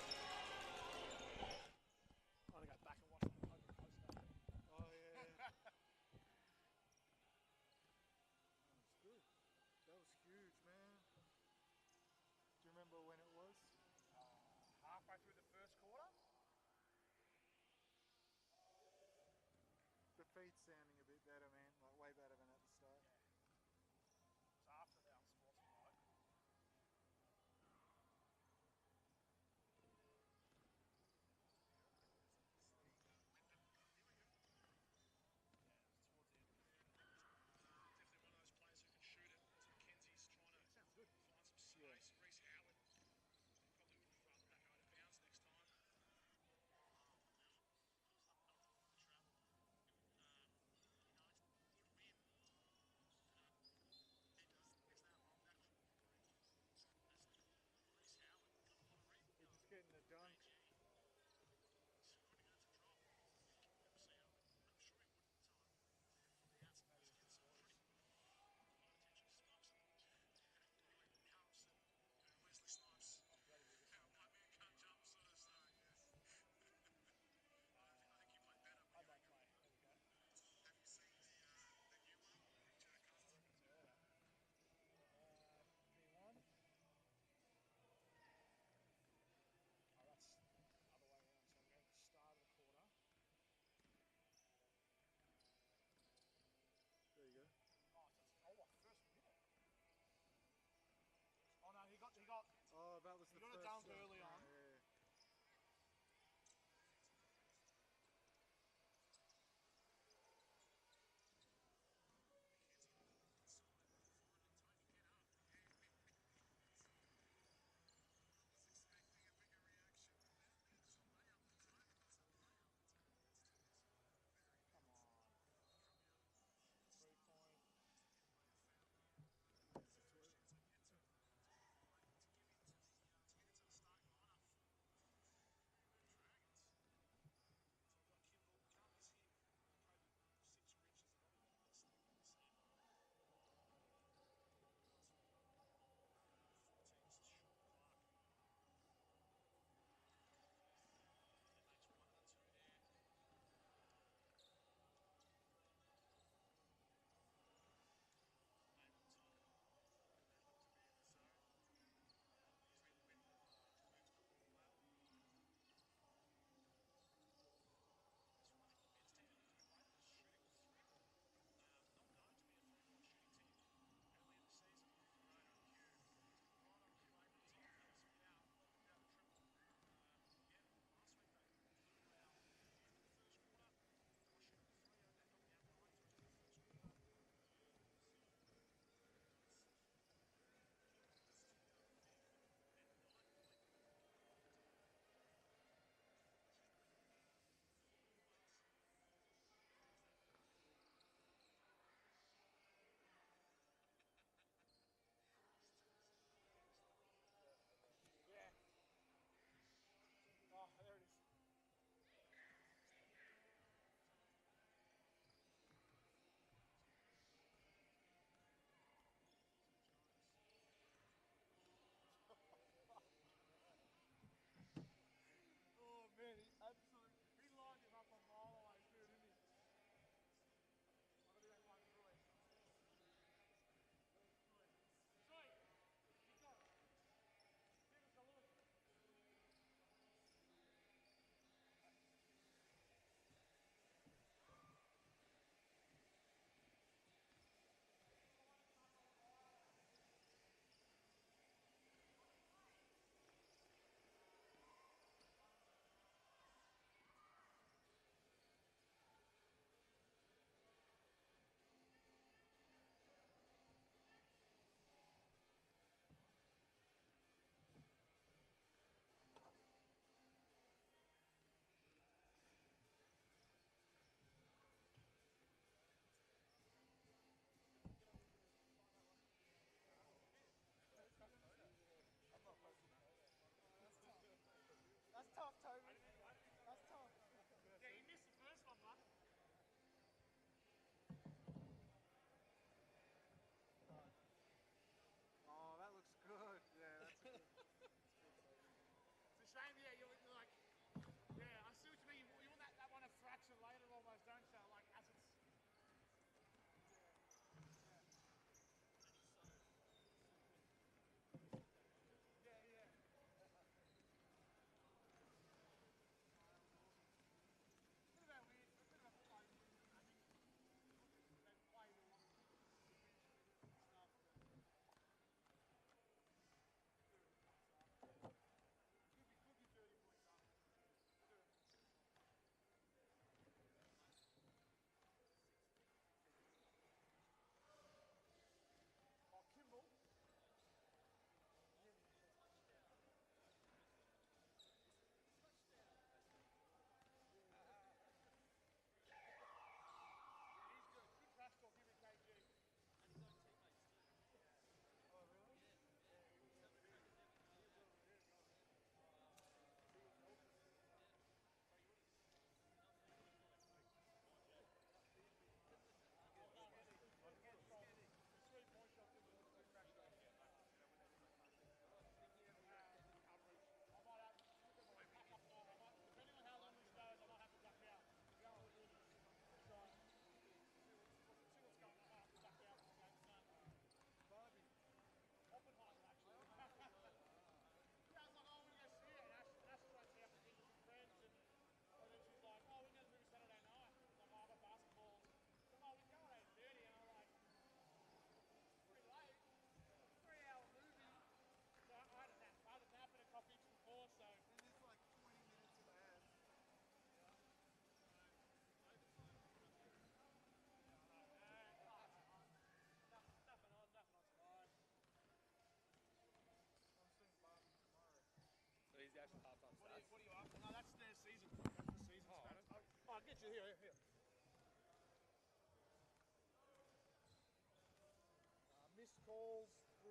Speaker 1: Missed calls, 3.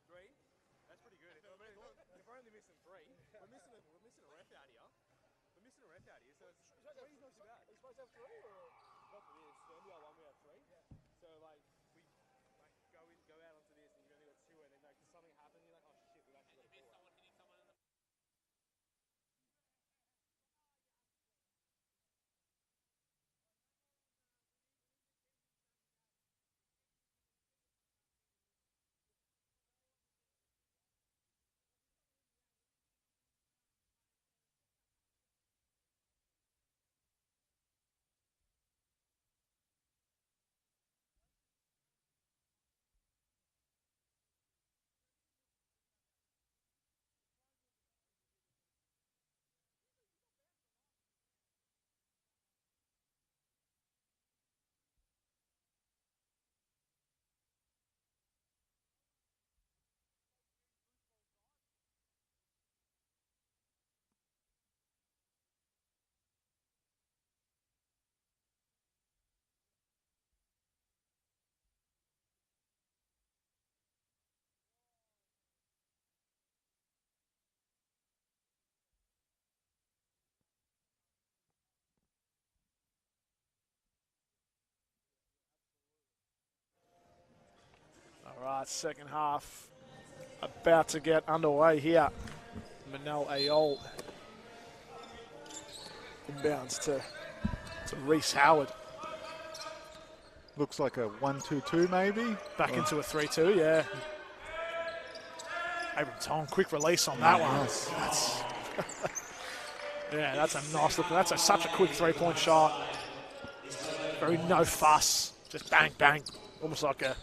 Speaker 4: Three? That's pretty good. If we're only missing three, we're missing a ref out here. We're missing a ref out here, so three's not too bad.
Speaker 1: Are you supposed to have 3 or?
Speaker 4: Not for this. The NBL one we have three. Yeah. So like we go out onto this and you've only got two, and then like something happens, and you're like, oh shit, we've actually got four.
Speaker 3: Someone hitting someone in the
Speaker 1: All right, second half about to get underway here. Manel Ayol inbounds to Reece Howard.
Speaker 2: Looks like a 1-2-2 maybe.
Speaker 1: Back into a 3-2, yeah. Abram Tong, quick release on that one.
Speaker 2: Nice.
Speaker 1: That's a nice look. That's such a quick 3-point shot. Very no fuss, just bang, bang. Almost like a,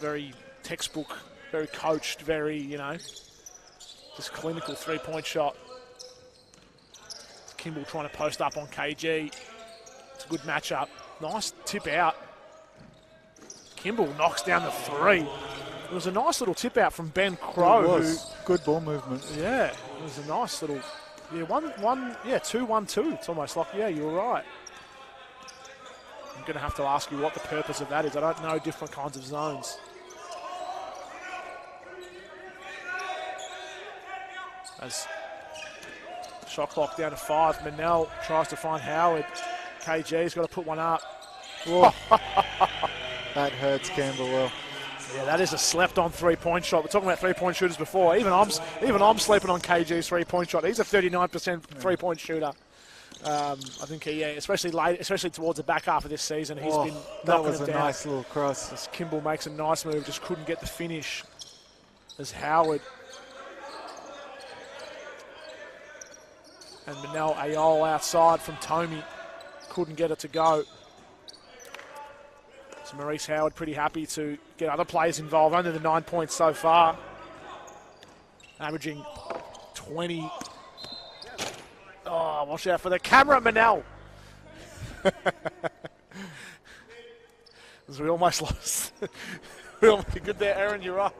Speaker 1: very textbook, very coached, very, just clinical 3-point shot. Kimball trying to post up on KG. It's a good matchup. Nice tip out. Kimball knocks down the 3. It was a nice little tip out from Ben Crow.
Speaker 2: It was. Good ball movement.
Speaker 1: Yeah, it was a nice little, 2-1-2. It's almost like, you were right. I'm going to have to ask you what the purpose of that is. I don't know different kinds of zones. As shot clock down to 5, Manel tries to find Howard. KG's got to put one up.
Speaker 2: That hurts Camberwell.
Speaker 1: Yeah, that is a slept-on 3-point shot. We're talking about 3-point shooters before. Even I'm sleeping on KG's 3-point shot. He's a 39% 3-point shooter. I think especially towards the back half of this season, he's been knocking
Speaker 2: that was
Speaker 1: it
Speaker 2: a
Speaker 1: down.
Speaker 2: nice little cross.
Speaker 1: As Kimball makes a nice move, just couldn't get the finish. As Howard and Manel Ayol outside from Tommy, couldn't get it to go. So Maurice Howard pretty happy to get other players involved. Only the 9 points so far, averaging 20. Oh, watch out for the camera, Manel. We almost lost. Good there, Aaron, you're right.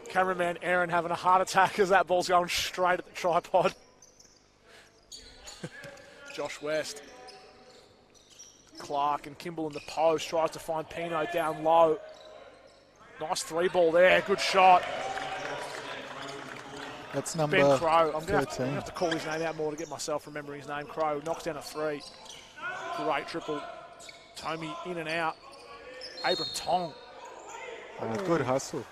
Speaker 1: Cameraman Aaron having a heart attack as that ball's going straight at the tripod. Josh West. Clark and Kimball in the post, tries to find Pino down low. Nice 3-ball there, good shot.
Speaker 2: That's number
Speaker 1: Ben Crow. I'm going
Speaker 2: 13.
Speaker 1: to have to call his name out more to get myself remembering his name. Crow knocks down a 3. Great triple. Tommy in and out. Abram Tong.
Speaker 2: Good hustle.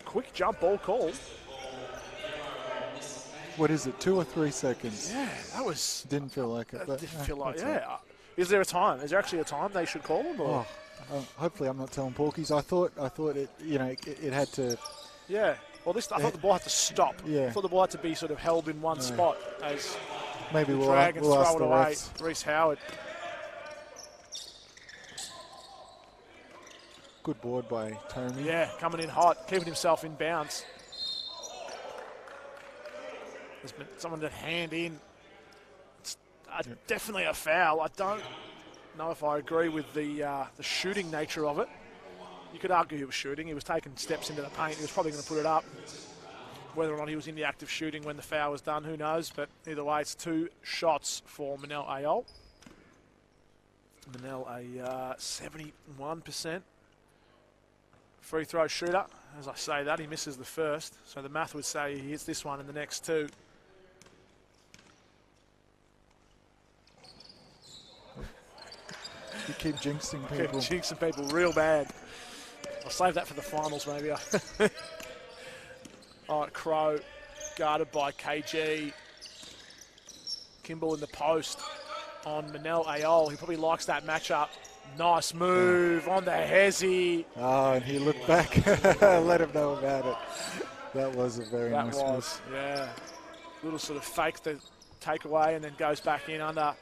Speaker 1: Quick jump ball call.
Speaker 2: What is it, 2 or 3 seconds?
Speaker 1: Yeah, that was...
Speaker 2: Didn't feel like it. But,
Speaker 1: didn't feel like,
Speaker 2: that's
Speaker 1: yeah.
Speaker 2: right.
Speaker 1: Is there a time? Is there actually a time they should call them? Or?
Speaker 2: Hopefully I'm not telling porkies. I thought it, it had to...
Speaker 1: Yeah. Well, I thought the ball had to stop.
Speaker 2: Yeah.
Speaker 1: I thought the ball had to be sort of held in one spot as
Speaker 2: maybe
Speaker 1: the Dragons
Speaker 2: we'll ask
Speaker 1: throw
Speaker 2: the
Speaker 1: it away.
Speaker 2: refs.
Speaker 1: Reece Howard.
Speaker 2: Good board by Tommy.
Speaker 1: Yeah, coming in hot, keeping himself in bounds. There's been someone that hand in. It's definitely a foul. I don't know if I agree with the shooting nature of it. You could argue he was shooting. He was taking steps into the paint. He was probably going to put it up. whether or not he was in the act of shooting when the foul was done, who knows? But either way, it's 2 shots for Manel Ayol. Manel, a 71% free throw shooter. As I say that, he misses the first. So the math would say he hits this one in the next 2.
Speaker 2: You keep jinxing people.
Speaker 1: Keep jinxing people real bad. I'll save that for the finals, maybe. All right, Crow guarded by KG. Kimball in the post on Manel Ayol. He probably likes that matchup. Nice move on the Hezi.
Speaker 2: Oh, and he looked back. Let him know about it. That was a very nice move.
Speaker 1: Yeah. Little sort of fake the takeaway and then goes back in under.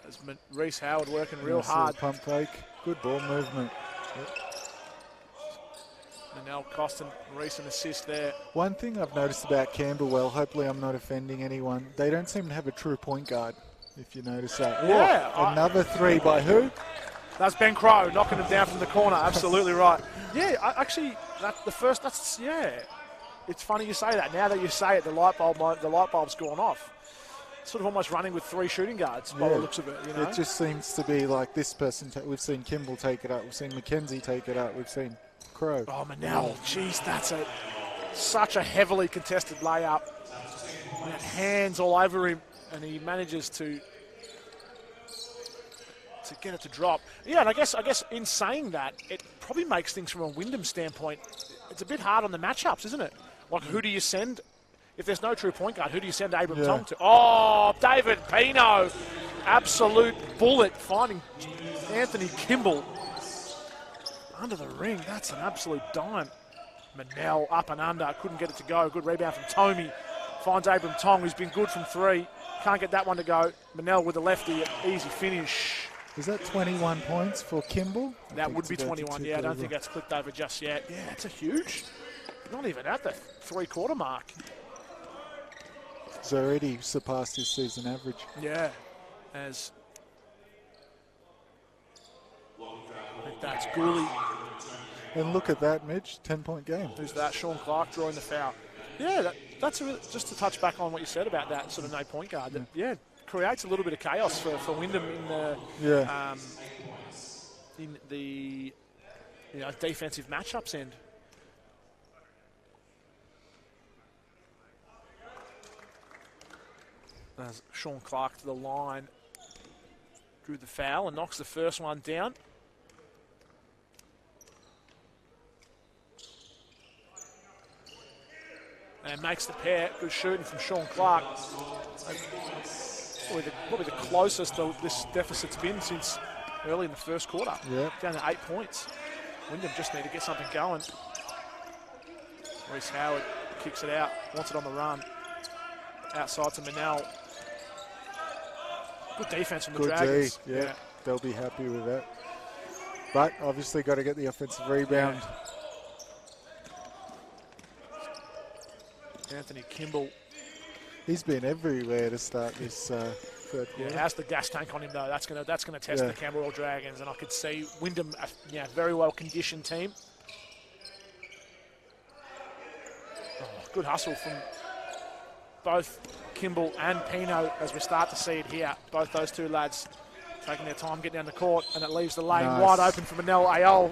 Speaker 1: As Reece Howard working real hard.
Speaker 2: Pump fake. Good ball movement.
Speaker 1: Manel costing Reece an assist there.
Speaker 2: One thing I've noticed about Camberwell, hopefully I'm not offending anyone, they don't seem to have a true point guard, if you notice that.
Speaker 1: Yeah.
Speaker 2: Another 3 by who?
Speaker 1: That's Ben Crow knocking him down from the corner. Absolutely right. Yeah, It's funny you say that. Now that you say it, the light bulb's gone off. Sort of almost running with 3 shooting guards by the looks of it. You know?
Speaker 2: It just seems to be like this person. We've seen Kimball take it up. We've seen McKenzie take it up. We've seen Crow.
Speaker 1: Oh, Manel. Jeez, that's such a heavily contested layup. Hands all over him, and he manages to get it to drop. Yeah, and I guess in saying that, it probably makes things from a Wyndham standpoint, it's a bit hard on the matchups, isn't it? Like, who do you send? If there's no true point guard, who do you send Abram Tong to? Oh, David Pino. Absolute bullet finding Anthony Kimball under the ring. That's an absolute dime. Manel up and under. Couldn't get it to go. Good rebound from Tomey. Finds Abram Tong, who's been good from 3. Can't get that one to go. Manel with the lefty. Easy finish.
Speaker 2: Is that 21 points for Kimball?
Speaker 1: That would be 21, yeah. I don't think that's clicked over just yet. Yeah, it's a huge. Not even at the 3-quarter mark.
Speaker 2: He's already surpassed his season average.
Speaker 1: Yeah, I think that's Gooley.
Speaker 2: And look at that, Mitch. 10-point game.
Speaker 1: Who's that? Sean Clark drawing the foul. Yeah, that's just to touch back on what you said about that sort of no point guard. That, creates a little bit of chaos for Wyndham in the defensive matchups end. As Sean Clark to the line, drew the foul and knocks the first one down. And makes the pair. Good shooting from Sean Clark. Probably the closest this deficit's been since early in the first quarter.
Speaker 2: Yep.
Speaker 1: Down to 8 points. Wyndham just need to get something going. Reece Howard kicks it out, wants it on the run. Outside to Manel. Good defense from the Dragons.
Speaker 2: Yeah, they'll be happy with that. But obviously got to get the offensive rebound.
Speaker 1: Yeah. Anthony Kimball.
Speaker 2: He's been everywhere to start this third quarter.
Speaker 1: Yeah, how's the gas tank on him though? That's gonna test the Camberwell Dragons, and I could see Wyndham, very well conditioned team. Oh, good hustle from both Kimball and Pino as we start to see it here. Both those two lads taking their time getting down the court, and it leaves the lane wide open for Manel Ayol,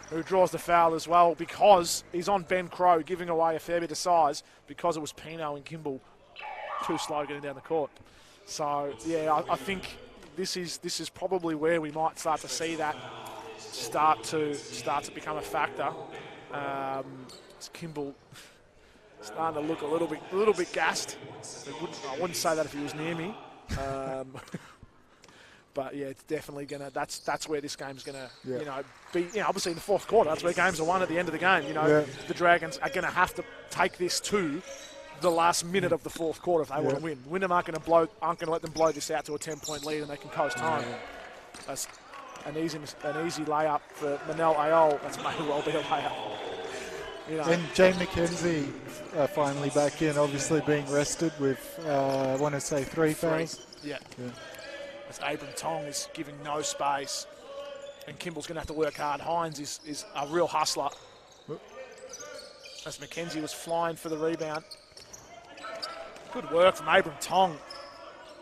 Speaker 1: who draws the foul as well because he's on Ben Crow, giving away a fair bit of size because it was Pino and Kimball too slow getting down the court. So yeah, I think this is probably where we might start to see that start to become a factor. It's Kimball starting to look a little bit gassed. I wouldn't say that if he was near me. But yeah, it's definitely gonna. That's where this game's gonna, be. Obviously in the fourth quarter, that's where games are won at the end of the game. The Dragons are gonna have to take this to the last minute of the fourth quarter if they want to win. Wyndham aren't gonna let them blow this out to a 10-point lead and they can coast home. That's an easy layup for Manel Ayol. That's may well be a layup.
Speaker 2: And Jane McKenzie finally back in, obviously being rested with, I want to say 3 fouls.
Speaker 1: Yeah. As Abram Tong is giving no space. and Kimball's going to have to work hard. Hines is a real hustler. As McKenzie was flying for the rebound. Good work from Abram Tong.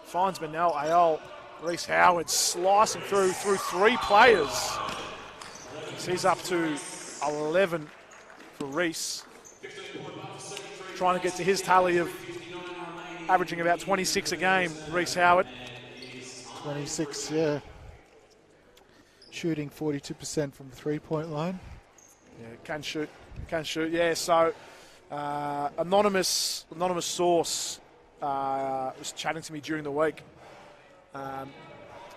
Speaker 1: Finds Manel Ayol. Reece Howard slicing through 3 players. So he's up to 11 for Reece. Trying to get to his tally of averaging about 26 a game, Reece Howard.
Speaker 2: 26, yeah. Shooting 42% from the three-point line.
Speaker 1: Yeah, can shoot, yeah. So, anonymous source was chatting to me during the week.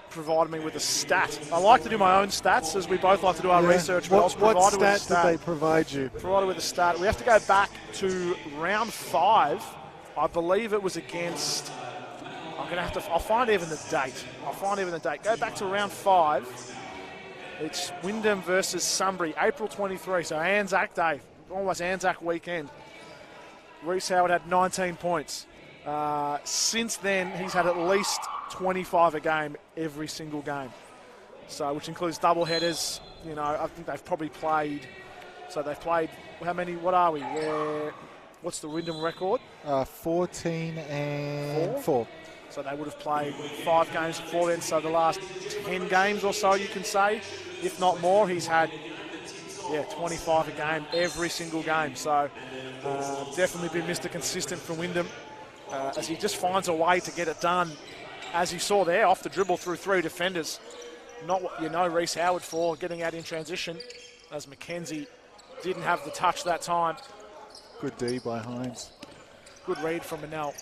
Speaker 1: Provided me with a stat. I like to do my own stats, as we both like to do our research. But
Speaker 2: What stat did they provide you?
Speaker 1: Provided with a stat. We have to go back to round 5. I believe it was against. I'll find even the date. Go back to round 5. It's Wyndham versus Sunbury, April 23. So Anzac Day, almost Anzac weekend. Reece Howard had 19 points. Since then, he's had at least 25 a game every single game. So, which includes double headers. You know, I think they've probably played. So they've played. How many? What are we? What's the Wyndham record?
Speaker 2: 14 and 4.
Speaker 1: So they would have played 5 games before then. So the last 10 games or so, you can say, if not more, he's had 25 a game every single game. So definitely been Mr. Consistent for Wyndham, as he just finds a way to get it done. As you saw there, off the dribble through 3 defenders. Not what you know Reece Howard for, getting out in transition, as McKenzie didn't have the touch that time.
Speaker 2: Good D by Hines.
Speaker 1: Good read from Manel.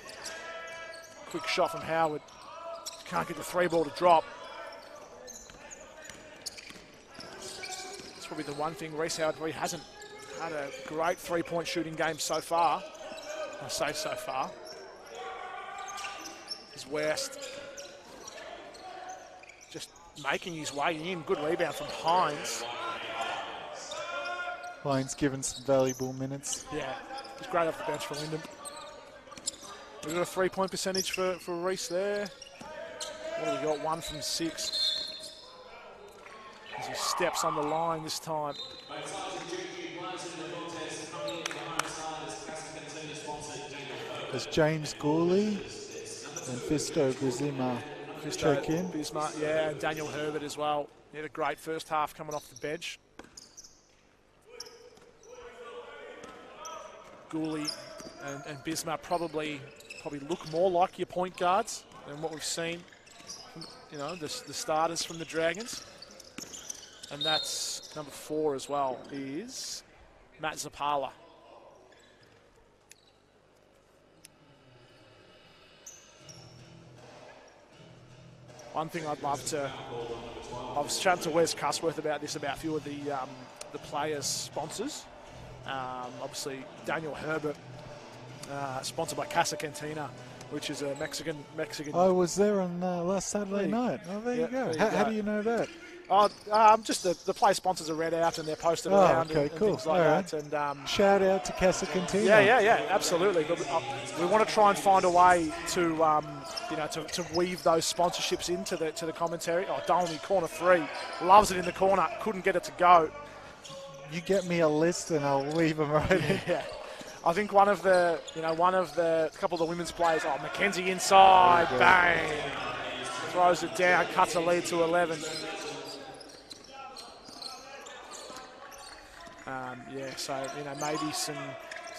Speaker 1: Quick shot from Howard. Can't get the 3 ball to drop. It's probably the one thing Reece Howard really hasn't had a great 3-point shooting game so far. I say so far. Is West just making his way in. Good rebound from Hines.
Speaker 2: Hines given some valuable minutes.
Speaker 1: Yeah, he's great off the bench for Wyndham. We've got a 3-point percentage for Reece there. What have we got? 1 from 6. As he steps on the line this time.
Speaker 2: As James Gourley and Fisto Bizima check in.
Speaker 1: Bismarck, yeah, and Daniel Herbert as well. He had a great first half coming off the bench. Gourley and Bismarck probably look more like your point guards than what we've seen from, you know, the starters from the Dragons. And that's number 4 as well, is Matt Zapala. One thing I'd love to, I was chatting to Wes Cusworth about this, about a few of the players' sponsors. Obviously, Daniel Herbert, sponsored by Casa Cantina, which is a Mexican.
Speaker 2: I was there on last Saturday night. Oh, there you go. How do you know that?
Speaker 1: Just the play sponsors are read out and they're posted around and
Speaker 2: cool.
Speaker 1: things like that. And
Speaker 2: shout out to Casa Cantina.
Speaker 1: Yeah, absolutely. But we want to try and find a way to to weave those sponsorships into the commentary. Oh, Dolmy, corner 3, loves it in the corner, couldn't get it to go.
Speaker 2: You get me a list and I'll weave them right in.
Speaker 1: Yeah. I think one of the couple of the women's players, McKenzie inside, bang, throws it down, cuts a lead to 11. So maybe some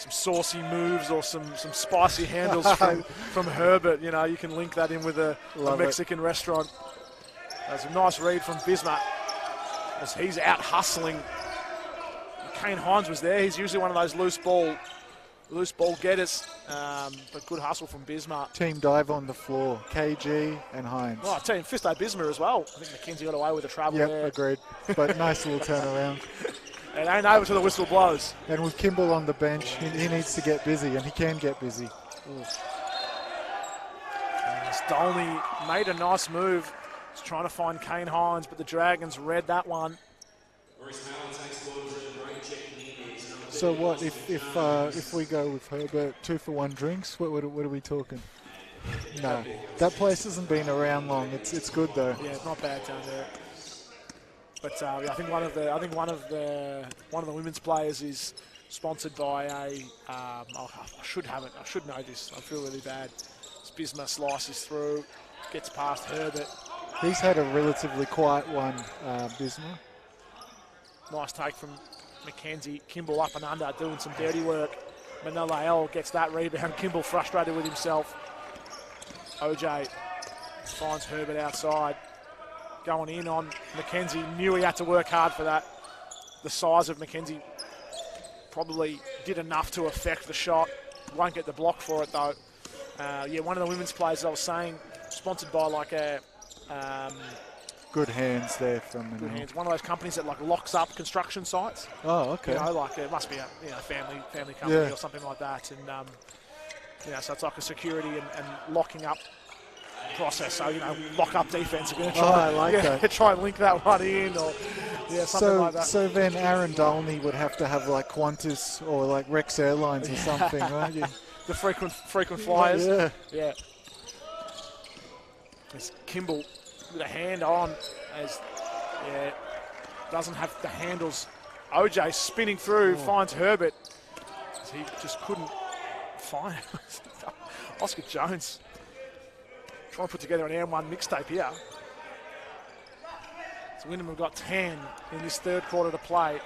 Speaker 1: saucy moves or some spicy handles from Herbert. You can link that in with a Mexican restaurant. That's a nice read from Bismarck as he's out hustling. Kane Hines was there. He's usually one of those loose ball getters, but good hustle from Bismarck.
Speaker 2: Team dive on the floor, KG and Hines.
Speaker 1: Oh, team Fisto Bismarck as well. I think McKenzie got away with the travel there.
Speaker 2: Yep, agreed. But nice little turnaround.
Speaker 1: It ain't over till the whistle blows.
Speaker 2: And with Kimball on the bench, he needs to get busy, and he can get busy.
Speaker 1: Dolny made a nice move. He's trying to find Kane Hines, but the Dragons read that one.
Speaker 2: So what if we go with Herbert 2-for-1 drinks? What are we talking? No, that place hasn't been around long. It's good though.
Speaker 1: Yeah, it's not bad down there. But I think one of the women's players is sponsored by a. I should have it. I should know this. I feel really bad. Bisma slices through, gets past Herbert.
Speaker 2: He's had a relatively quiet one, Bisma.
Speaker 1: Nice take from Mackenzie. Kimball up and under, doing some dirty work. Manel gets that rebound. Kimball frustrated with himself. OJ finds Herbert outside. Going in on Mackenzie. Knew he had to work hard for that. The size of Mackenzie probably did enough to affect the shot. Won't get the block for it though. One of the women's players I was saying, sponsored by like a...
Speaker 2: good hands there from
Speaker 1: Good hands. One of those companies that like locks up construction sites.
Speaker 2: Oh, okay.
Speaker 1: You know, like it must be a family company or something like that. And so it's like a security and locking up process. So lock up defense. We're going to try.
Speaker 2: that.
Speaker 1: Try and link that one in, or something like that.
Speaker 2: So then Aaron Dolney would have to have like Qantas or like Rex Airlines or something, right? You?
Speaker 1: The frequent flyers.
Speaker 2: Yeah.
Speaker 1: As Kimball with a hand on, doesn't have the handles. OJ spinning through, finds Herbert. He just couldn't find Oscar Jones. Trying to put together an M1 mixtape here. So Wyndham have got 10 in this third quarter to play.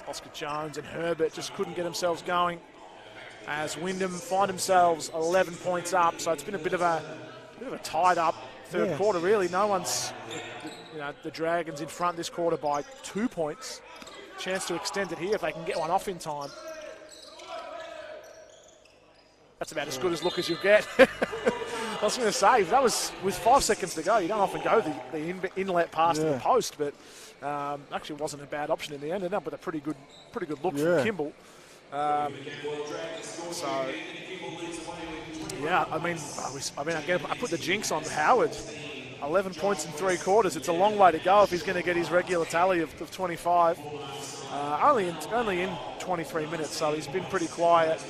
Speaker 1: Oscar Jones and Herbert just couldn't get themselves going as Wyndham find themselves 11 points up. So it's been a bit of a tied up third quarter, really. No one's, the Dragons in front this quarter by 2 points. Chance to extend it here if they can get one off in time. That's about as good as look as you get. I was going to say, that was with 5 seconds to go. You don't often go the inlet pass to the post, but actually wasn't a bad option in the end. Ended up with a pretty good look from Kimball. I put the jinx on Howard. 11 points in 3 quarters. It's a long way to go if he's going to get his regular tally of 25. Only in 23 minutes, so he's been pretty quiet.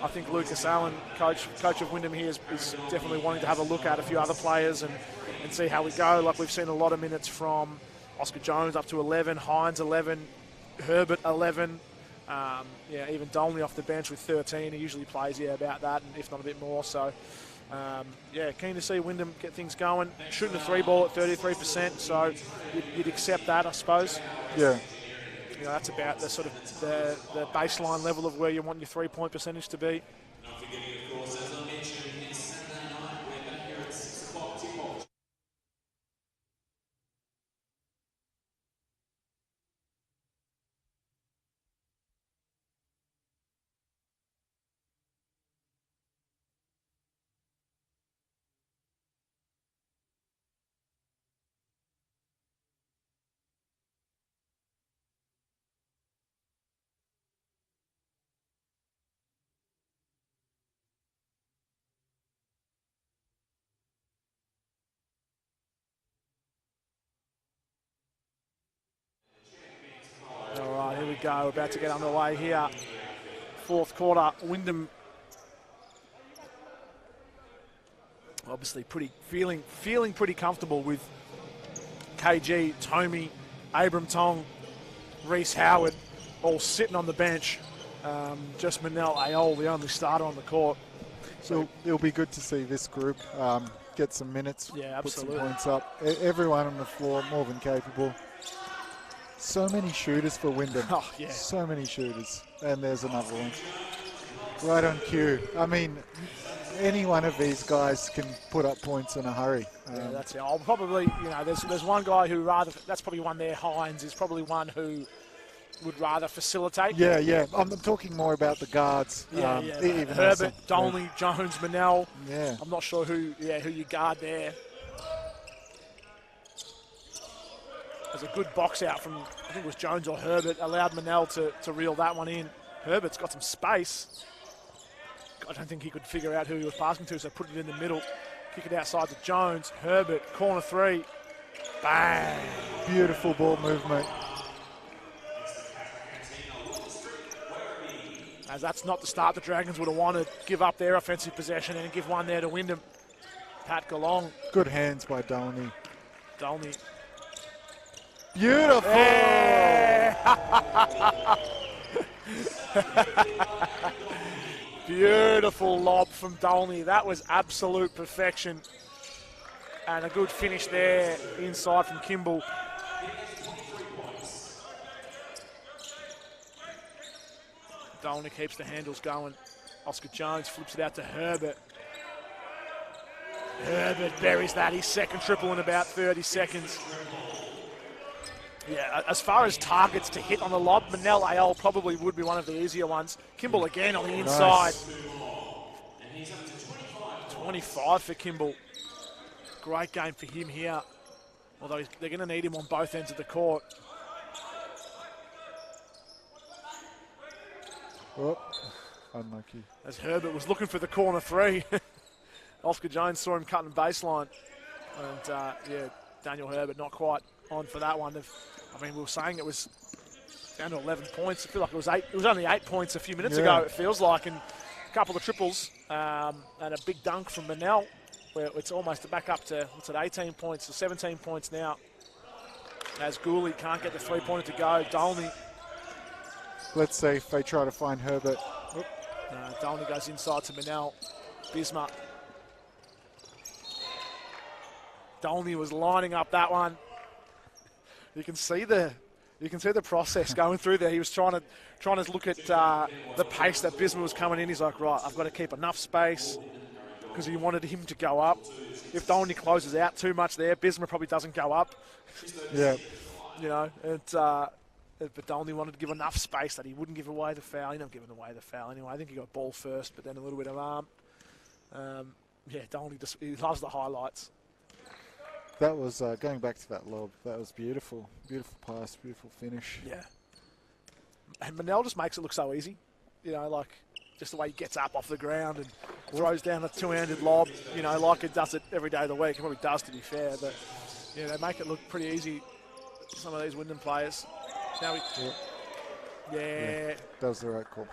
Speaker 1: I think Lucas Allen, coach of Wyndham here, is definitely wanting to have a look at a few other players and see how we go. Like we've seen a lot of minutes from Oscar Jones up to 11, Hines 11, Herbert 11. Even Dolney off the bench with 13. He usually plays about that, and if not a bit more. So, keen to see Wyndham get things going. Shooting a 3-ball at 33%, so you'd accept that, I suppose.
Speaker 2: Yeah.
Speaker 1: That's about the sort of the baseline level of where you want your 3-point percentage to be.
Speaker 3: Not forgetting, of course, as I mentioned, it's Saturday night. We're back here at 6 o'clock tip-off.
Speaker 1: All right, here we go. About to get underway here. Fourth quarter, Wyndham obviously feeling pretty comfortable with KG, Tomey, Abram Tong, Reece Howard all sitting on the bench. Just Manel Ayol, the only starter on the court.
Speaker 2: So it'll be good to see this group get some minutes, put some points up. Everyone on the floor more than capable. So many shooters for Wyndham.
Speaker 1: Oh, yeah.
Speaker 2: So many shooters. And there's another one. Right on cue. I mean, any one of these guys can put up points in a hurry.
Speaker 1: That's it. I'll probably, there's one guy who that's probably one there, Hines, is probably one who would rather facilitate.
Speaker 2: Yeah. I'm talking more about the guards.
Speaker 1: Even Herbert, Dolney, Jones, Manel.
Speaker 2: Yeah.
Speaker 1: I'm not sure who you guard there. There's a good box out from, I think it was Jones or Herbert, allowed Manel to reel that one in. Herbert's got some space. I don't think he could figure out who he was passing to, so put it in the middle. Kick it outside to Jones. Herbert, corner 3. Bang!
Speaker 2: Beautiful ball movement.
Speaker 1: As that's not the start the Dragons would have wanted. Give up their offensive possession and give one there to Wyndham. Pat Galong.
Speaker 2: Good hands by Dolney.
Speaker 1: Dolney.
Speaker 2: Beautiful!
Speaker 1: Beautiful lob from Dolney. That was absolute perfection. And a good finish there inside from Kimball. Dolney keeps the handles going. Oscar Jones flips it out to Herbert. Herbert buries that. His second triple in about 30 seconds. Yeah, as far as targets to hit on the lob, Manel Ayol probably would be one of the easier ones. Kimball again on the inside.
Speaker 2: Nice.
Speaker 1: 25 for Kimball. Great game for him here. Although they're going to need him on both ends of the court.
Speaker 2: Oh, unlucky.
Speaker 1: As Herbert was looking for the corner three. Oscar Jones saw him cutting baseline. And yeah, Daniel Herbert not quite on for that one. I mean, we were saying it was down to 11 points. I feel like it was 8. It was only 8 points a few minutes ago, it feels like. And a couple of triples and a big dunk from Manel, where it's almost back up to, what's it, 18 points or 17 points now. As Gooley can't get the three-pointer to go. Dolney.
Speaker 2: Let's see if they try to find Herbert.
Speaker 1: Dolney goes inside to Manel. Bismarck. Dolney was lining up that one. You can see the process going through there. He was trying to look at the pace that Bismarck was coming in. He's like, right, I've got to keep enough space, because he wanted him to go up. If Dolney closes out too much there, Bismarck probably doesn't go up.
Speaker 2: Yeah.
Speaker 1: You know, but Dolney wanted to give enough space that he wouldn't give away the foul. He ended up giving away the foul anyway. I think he got ball first, but then a little bit of arm. Yeah, Dolney he loves the highlights.
Speaker 2: That was, going back to that lob, that was beautiful. Beautiful pass, beautiful finish.
Speaker 1: Yeah. And Manel just makes it look so easy. You know, like just the way he gets up off the ground and throws down a two-handed lob, you know, like it does it every day of the week. It probably does, to be fair, but, yeah, they make it look pretty easy, some of these Wyndham players. Now yeah.
Speaker 2: That was the right call.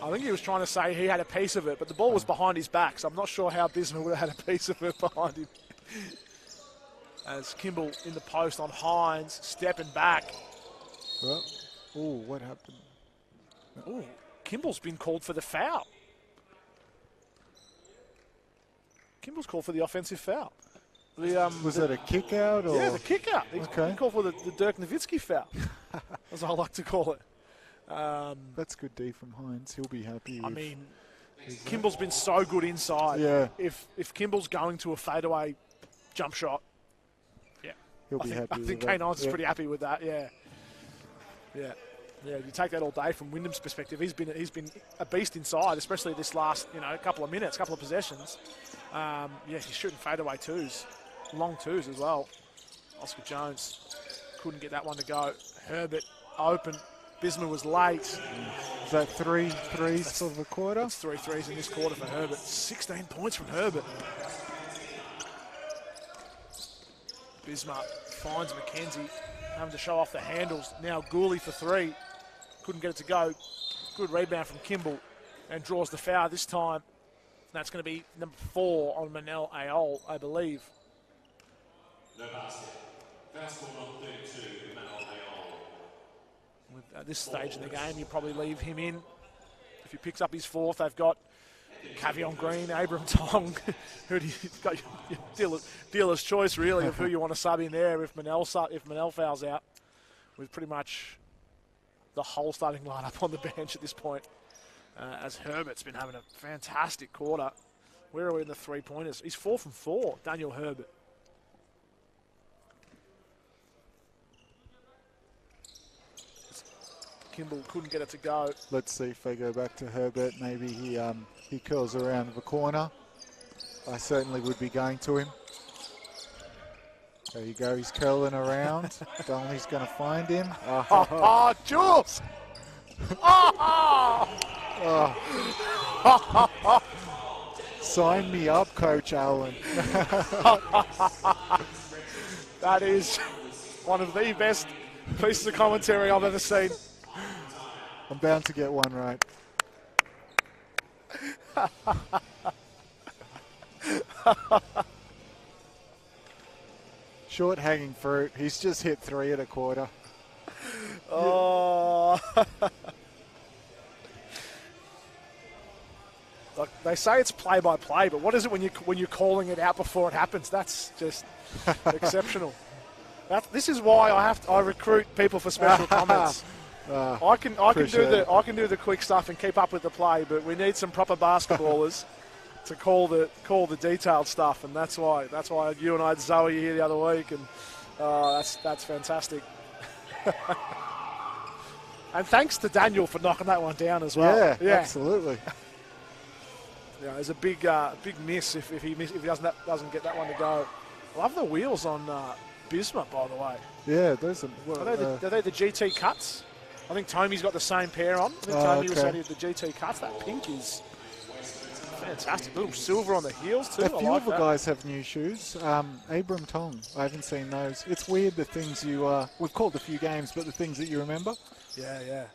Speaker 1: I think he was trying to say he had a piece of it, but the ball was behind his back, so I'm not sure how Bismarck would have had a piece of it behind him. As Kimball in the post on Hines, stepping back.
Speaker 2: Well, ooh, what happened?
Speaker 1: Ooh, Kimball's been called for the foul. Kimball's called for the offensive foul.
Speaker 2: Was that a kick out? Or?
Speaker 1: Yeah, the kick out. He called for the Dirk Nowitzki foul, as I like to call it.
Speaker 2: That's good D from Hines. He'll be happy.
Speaker 1: I mean, Kimball's been so good inside.
Speaker 2: Yeah.
Speaker 1: If Kimball's going to a fadeaway jump shot,
Speaker 2: he'll be happy.
Speaker 1: I think
Speaker 2: with
Speaker 1: Kane
Speaker 2: that.
Speaker 1: Hines is pretty happy with that. Yeah. You take that all day from Wyndham's perspective. He's been a beast inside, especially this last couple of minutes, couple of possessions. He's shooting fadeaway twos, long twos as well. Oscar Jones couldn't get that one to go. Herbert open. Bismarck was late.
Speaker 2: Is that three threes for the quarter?
Speaker 1: It's 3 threes in this quarter for Herbert. 16 points from Herbert. Bismarck finds McKenzie, having to show off the handles. Now Gooley for 3. Couldn't get it to go. Good rebound from Kimball, and draws the foul this time. That's going to be number 4 on Manel Ayol, I believe.
Speaker 3: No basket. Fast score on 32, Manel Ayol.
Speaker 1: At this stage in the game, you probably leave him in. If he picks up his 4th, they've got Cavion Green, Abram Tong. Who do you got your dealer's choice, really, of who you want to sub in there if Manel fouls out, with pretty much the whole starting lineup on the bench at this point. As Herbert's been having a fantastic quarter. Where are we in the three-pointers? He's 4 from 4, Daniel Herbert. Kimball couldn't get it to go.
Speaker 2: Let's see if they go back to Herbert. Maybe he curls around the corner. I certainly would be going to him. There you go. He's curling around. Dolney's going to find him.
Speaker 1: Oh, Jules!
Speaker 2: Sign me up, Coach Allen.
Speaker 1: That is one of the best pieces of commentary I've ever seen.
Speaker 2: I'm bound to get one right. Short hanging fruit. He's just hit 3 at a quarter.
Speaker 1: Oh. Look, they say it's play-by-play, but what is it when you're calling it out before it happens? That's just exceptional. This is why I recruit people for special comments. I can do the quick stuff and keep up with the play, but we need some proper basketballers to call the detailed stuff, and that's why you and I had Zoe here the other week, and that's fantastic. And thanks to Daniel for knocking that one down as well.
Speaker 2: Yeah. Absolutely.
Speaker 1: Yeah, there's a big miss if he doesn't get that one to go. I love the wheels on Bismarck, by the way.
Speaker 2: Yeah, those are.
Speaker 1: Are they the GT cuts? I think Tomy's got the same pair on. I think Tommy was saying the GT cuts. That pink is fantastic. Little silver on the heels too.
Speaker 2: A few of the
Speaker 1: that.
Speaker 2: guys have new shoes. Abram Tong, I haven't seen those. It's weird the things we've called a few games, but the things that you remember.
Speaker 1: Yeah.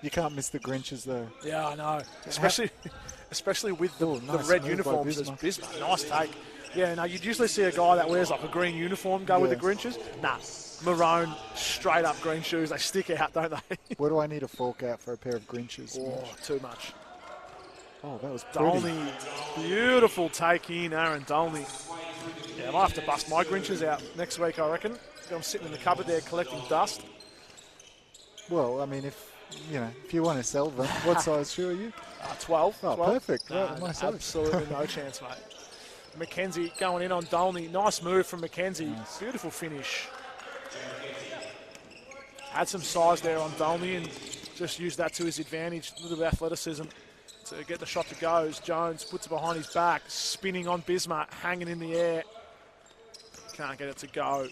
Speaker 2: You can't miss the Grinches though.
Speaker 1: Yeah, I know. Especially with the
Speaker 2: nice
Speaker 1: red
Speaker 2: move
Speaker 1: uniforms
Speaker 2: by
Speaker 1: as
Speaker 2: Bismarck.
Speaker 1: Bismarck. Nice take. Yeah, no, you'd usually see a guy that wears like a green uniform go with the Grinches. Nah, maroon, straight up green shoes. They stick out, don't they?
Speaker 2: Where do I need a fork out for a pair of Grinches?
Speaker 1: Oh, too much.
Speaker 2: Oh, that was pretty.
Speaker 1: Dolney, beautiful take in, Aaron Dolney. Yeah, I might have to bust my Grinches out next week, I reckon. I'm sitting in the cupboard there collecting dust.
Speaker 2: Well, I mean, if you want to sell them, what size shoe are you?
Speaker 1: 12.
Speaker 2: Oh,
Speaker 1: 12.
Speaker 2: perfect.
Speaker 1: No,
Speaker 2: Right, my size.
Speaker 1: absolutely no chance, mate. McKenzie going in on Dolney. Nice move from McKenzie.
Speaker 2: Nice.
Speaker 1: Beautiful finish. Had some size there on Dolney and just used that to his advantage. A little bit of athleticism to get the shot to go. As Jones puts it behind his back, spinning on Bismarck, hanging in the air. Can't get it to go.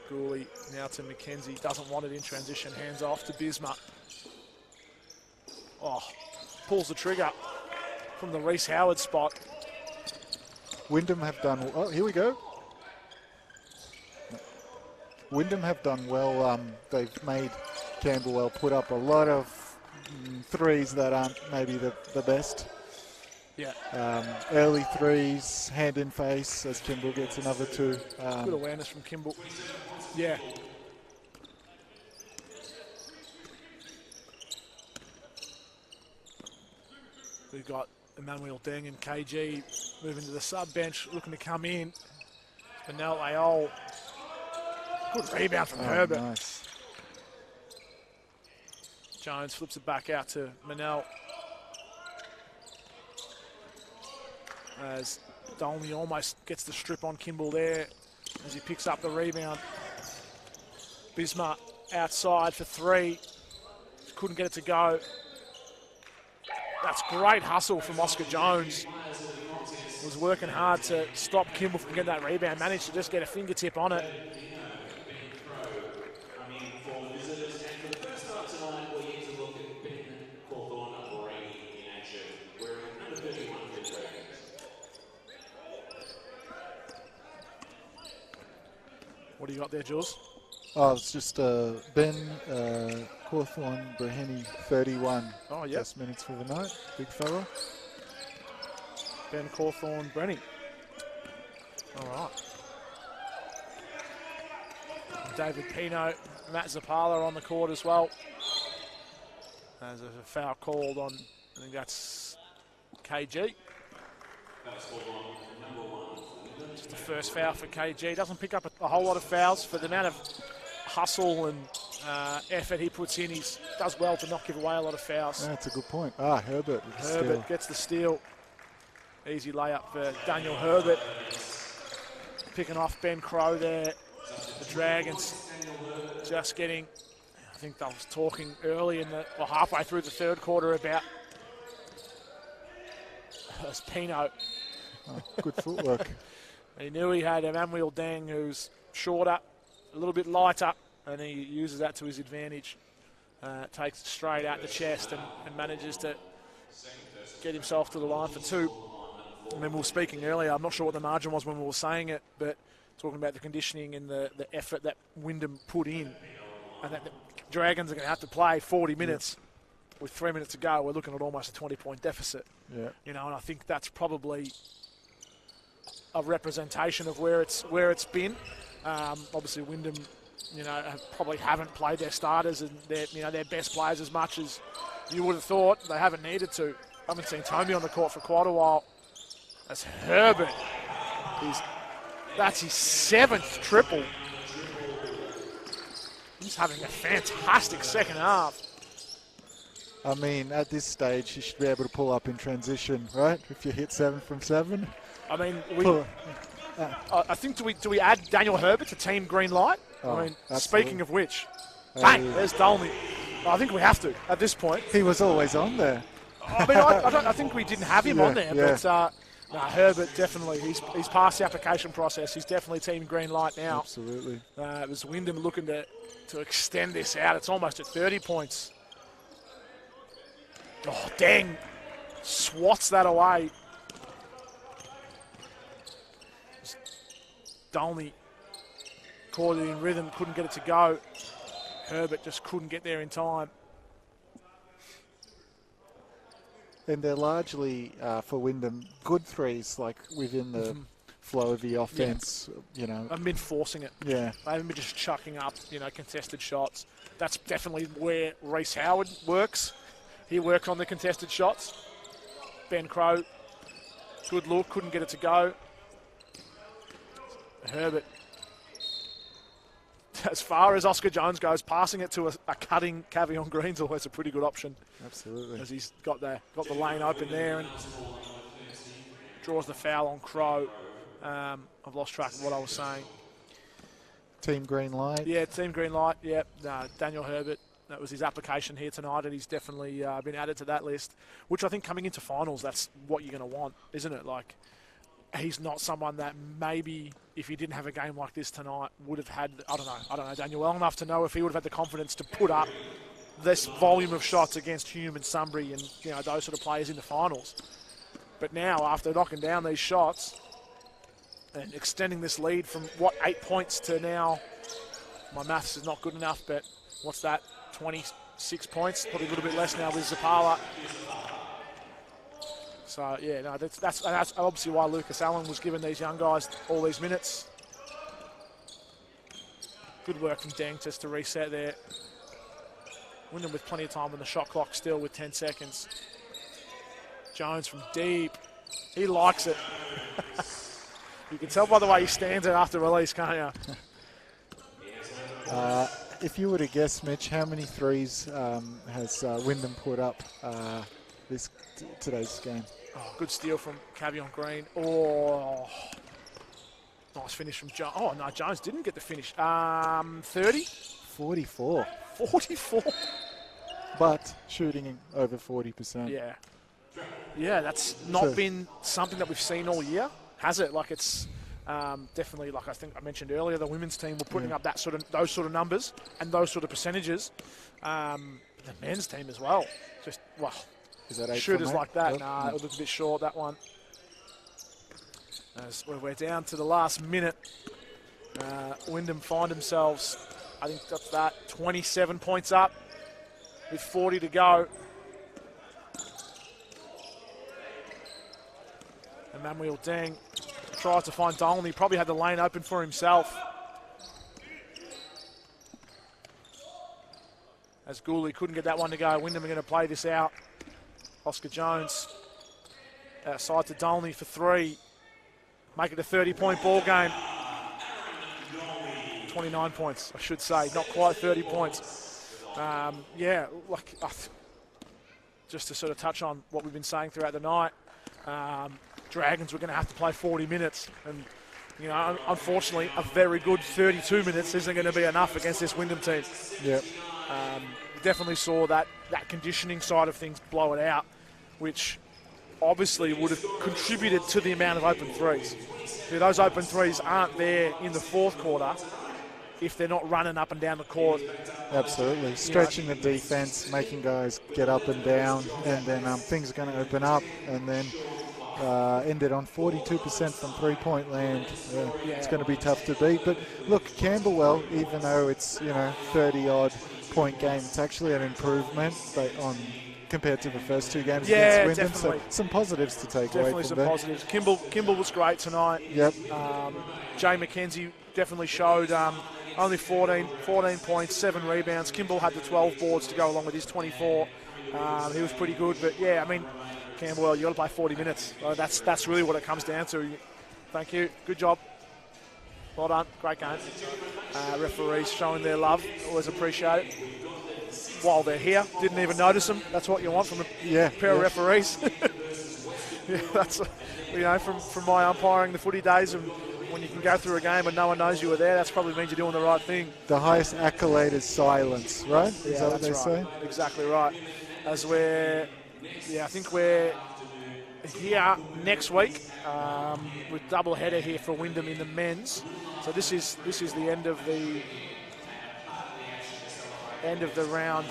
Speaker 1: Gooley now to McKenzie. Doesn't want it in transition. Hands off to Bismarck. Oh, pulls the trigger from the Reece Howard spot.
Speaker 2: Wyndham have done. Oh, here we go. Wyndham have done well. They've made Camberwell put up a lot of threes that aren't maybe the best.
Speaker 1: Yeah.
Speaker 2: Early threes, hand in face as Kimball gets another 2.
Speaker 1: Good awareness from Kimball. Yeah. We've got Emmanuel Deng and KG moving to the sub bench, looking to come in. Manel Ayol. Good rebound from Herbert.
Speaker 2: Nice.
Speaker 1: Jones flips it back out to Manel. As Dolney almost gets the strip on Kimball there as he picks up the rebound. Bismarck outside for 3. Couldn't get it to go. That's great hustle from Oscar Jones. Was working hard to stop Kimball from getting that rebound. Managed to just get a fingertip on it. What do you got there, Jules?
Speaker 2: Oh, it's just Ben Cawthorne Braheny, 31.
Speaker 1: Oh, yeah.
Speaker 2: Just minutes for the night. Big fella.
Speaker 1: Ben Cawthorne Brenny. All right. David Pino, Matt Zapala on the court as well. There's a foul called on, I think that's KG. Just the first foul for KG. Doesn't pick up a whole lot of fouls for the amount of hustle and effort he puts in. He does well to not give away a lot of fouls.
Speaker 2: That's a good point. Herbert.
Speaker 1: Herbert gets the steal. Easy layup for Daniel Herbert. Picking off Ben Crow there. The Dragons just getting, I think I was talking early halfway through the third quarter about Pino.
Speaker 2: Oh, good footwork.
Speaker 1: He knew he had Emmanuel Deng, who's shorter, a little bit lighter, and he uses that to his advantage. Takes it straight out the chest and manages to get himself to the line for 2. And then we were speaking earlier, I'm not sure what the margin was when we were saying it, but talking about the conditioning and the effort that Wyndham put in, and that Dragons are going to have to play 40 minutes with 3 minutes to go. We're looking at almost a 20-point deficit.
Speaker 2: Yeah.
Speaker 1: You know, and I think that's probably a representation of where it's been. Obviously, Wyndham, you know, probably haven't played their starters and their best players as much as you would have thought. They haven't needed to. I haven't seen Tommy on the court for quite a while. That's Herbert. That's his 7th triple. He's having a fantastic second half.
Speaker 2: I mean, at this stage, you should be able to pull up in transition, right? If you hit 7 from 7.
Speaker 1: I mean, I think do we add Daniel Herbert to team green light?
Speaker 2: Oh,
Speaker 1: I mean,
Speaker 2: absolutely.
Speaker 1: speaking of which, bang, there's Dolney. I think we have to at this point.
Speaker 2: He was always on there.
Speaker 1: I mean, I think we didn't have him on there, but Herbert definitely. He's passed the application process. He's definitely team green light now.
Speaker 2: Absolutely.
Speaker 1: It was Wyndham looking to extend this out. It's almost at 30 points. Oh, dang. Swats that away. Dolney caught it in rhythm, couldn't get it to go. Herbert just couldn't get there in time.
Speaker 2: And they're largely, for Wyndham, good threes, like within the flow of the offense, you know.
Speaker 1: I've been forcing it.
Speaker 2: Yeah.
Speaker 1: They haven't been just chucking up, contested shots. That's definitely where Reece Howard works. He works on the contested shots. Ben Crowe, good look, couldn't get it to go. Herbert, as far as Oscar Jones goes, passing it to a cutting Cavion Green's always a pretty good option.
Speaker 2: Absolutely.
Speaker 1: As he's got the lane open there and draws the foul on Crowe. I've lost track of what I was saying.
Speaker 2: Team green light.
Speaker 1: Yeah, team green light. Yeah, Daniel Herbert. That was his application here tonight, and he's definitely been added to that list, which I think coming into finals, that's what you're going to want, isn't it? Like, he's not someone that maybe if he didn't have a game like this tonight would have had, I don't know Daniel well enough to know if he would have had the confidence to put up this volume of shots against Hume and Sunbury and those sort of players in the finals. But now, after knocking down these shots and extending this lead from 8 points to now, my maths is not good enough, but what's that? 26 points, probably a little bit less now with Zapala. So yeah, no, that's obviously why Lucas Allen was giving these young guys all these minutes. Good work from Deng just to reset there. Wyndham with plenty of time on the shot clock still with 10 seconds. Jones from deep. He likes it. You can tell by the way he stands there after release, can't you?
Speaker 2: If you were to guess, Mitch, how many threes has Wyndham put up today's game?
Speaker 1: Oh, good steal from Cavion Green. Oh, nice finish from Jones. Oh, no, Jones didn't get the finish. 30?
Speaker 2: 44.
Speaker 1: 44?
Speaker 2: But shooting over 40%.
Speaker 1: Yeah. Yeah, that's not been something that we've seen all year, has it? Like, it's definitely, like I think I mentioned earlier, the women's team were putting up those sort of numbers and those sort of percentages. The men's team as well. Just, wow.
Speaker 2: Is that 8
Speaker 1: shooters
Speaker 2: from 8?
Speaker 1: like that?
Speaker 2: Yep.
Speaker 1: Nah, it looked a bit short, that one. As we're down to the last minute. Wyndham find themselves, I think that's that, 27 points up with 40 to go. Emmanuel Deng tries to find Dolney. Probably had the lane open for himself. As Gooley couldn't get that one to go. Wyndham are going to play this out. Oscar Jones outside to Dolney for 3. Make it a 30-point ball game. 29 points, I should say. Not quite 30 points. Yeah, like just to sort of touch on what we've been saying throughout the night. Dragons were going to have to play 40 minutes. And, unfortunately, a very good 32 minutes isn't going to be enough against this Wyndham team.
Speaker 2: Yep.
Speaker 1: Definitely saw that conditioning side of things blow it out, which obviously would have contributed to the amount of open threes. Those open threes aren't there in the fourth quarter if they're not running up and down the court.
Speaker 2: Absolutely. Stretching the defense, making guys get up and down, and then things are going to open up, and then ended on 42% from three-point land. It's going to be tough to beat. But look, Camberwell, even though it's 30-odd point game. It's actually an improvement compared to the first two games
Speaker 1: Yeah,
Speaker 2: against Wyndham.
Speaker 1: definitely.
Speaker 2: So some positives to take away
Speaker 1: Definitely
Speaker 2: from
Speaker 1: some
Speaker 2: there.
Speaker 1: positives. Kimball was great tonight.
Speaker 2: Yep.
Speaker 1: Jay McKenzie definitely showed only 14 points, 7 rebounds. Kimball had the 12 boards to go along with his 24. He was pretty good, but yeah, I mean, Camberwell, you got to play 40 minutes. That's really what it comes down to. Thank you. Good job. Well done. Great game. Referees showing their love. Always appreciate it. While they're here, didn't even notice them. That's what you want from a pair of referees. Yeah, that's from my umpiring the footy days, and when you can go through a game and no one knows you were there, that's probably means you're doing the right thing.
Speaker 2: The highest accolade is silence, right? Is that what they say?
Speaker 1: Exactly right. I think we're here next week with double header here for Wyndham in the men's. So this is the end of the round,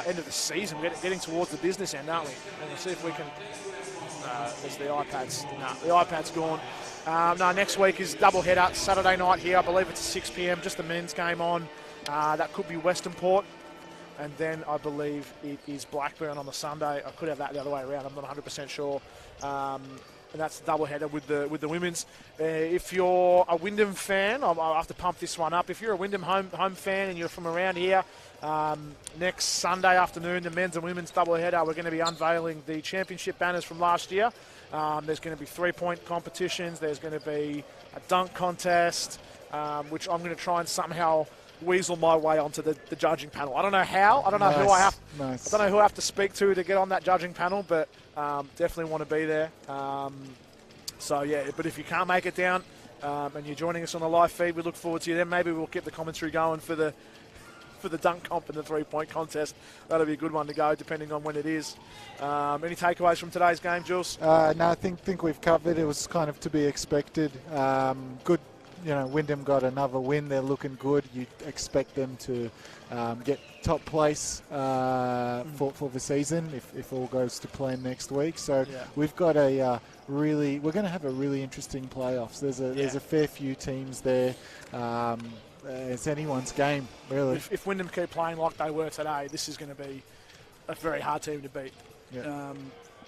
Speaker 1: end of the season. We're getting towards the business end, aren't we? And we'll see if we can. There's the iPads. No, the iPad's gone. Next week is double header. Saturday night here. I believe it's 6 p.m. Just the men's game on. That could be Western Port. And then I believe it is Blackburn on the Sunday. I could have that the other way around. I'm not 100% sure. And that's the double header with the women's. If you're a Wyndham fan, I'll have to pump this one up. If you're a Wyndham home fan and you're from around here, next Sunday afternoon, the men's and women's double header, we're going to be unveiling the championship banners from last year. There's going to be 3-point competitions. There's going to be a dunk contest, which I'm going to try and somehow weasel my way onto the judging panel. I don't know how. I don't know who I have.
Speaker 2: Nice.
Speaker 1: I don't know who I have to speak to get on that judging panel, but definitely want to be there. But if you can't make it down and you're joining us on the live feed, we look forward to you then. Maybe we'll keep the commentary going for the dunk comp and the 3-point contest. That'll be a good one to go, depending on when it is. Any takeaways from today's game, Jules?
Speaker 2: No, I think we've covered. It was kind of to be expected. Good. Wyndham got another win. They're looking good. You expect them to get top place for the season if all goes to plan next week. So we've got we're going to have a really interesting playoffs. There's a fair few teams there. It's anyone's game, really.
Speaker 1: If Wyndham keep playing like they were today, this is going to be a very hard team to beat.
Speaker 2: Yeah.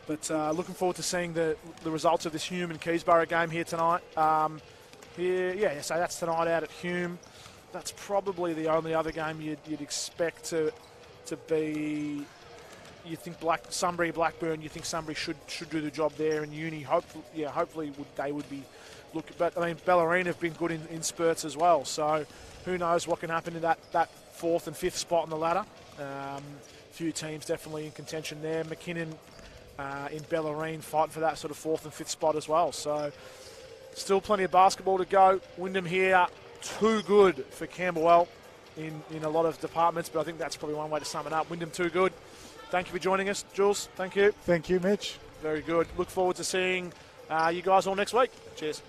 Speaker 1: But looking forward to seeing the results of this Hume and Keysborough game here tonight. So that's tonight out at Hume. That's probably the only other game you'd expect to be. You think Sunbury, Blackburn. You think Sunbury should do the job there, and Uni. Hopefully they would be looking. But I mean, Bellarine have been good in spurts as well. So who knows what can happen in that 4th and 5th spot on the ladder. Few teams definitely in contention there. McKinnon in Bellarine fighting for that sort of 4th and 5th spot as well. So. Still plenty of basketball to go. Wyndham here, too good for Camberwell in a lot of departments, but I think that's probably one way to sum it up. Wyndham too good. Thank you for joining us, Jules. Thank you.
Speaker 2: Thank you, Mitch.
Speaker 1: Very good. Look forward to seeing you guys all next week. Cheers.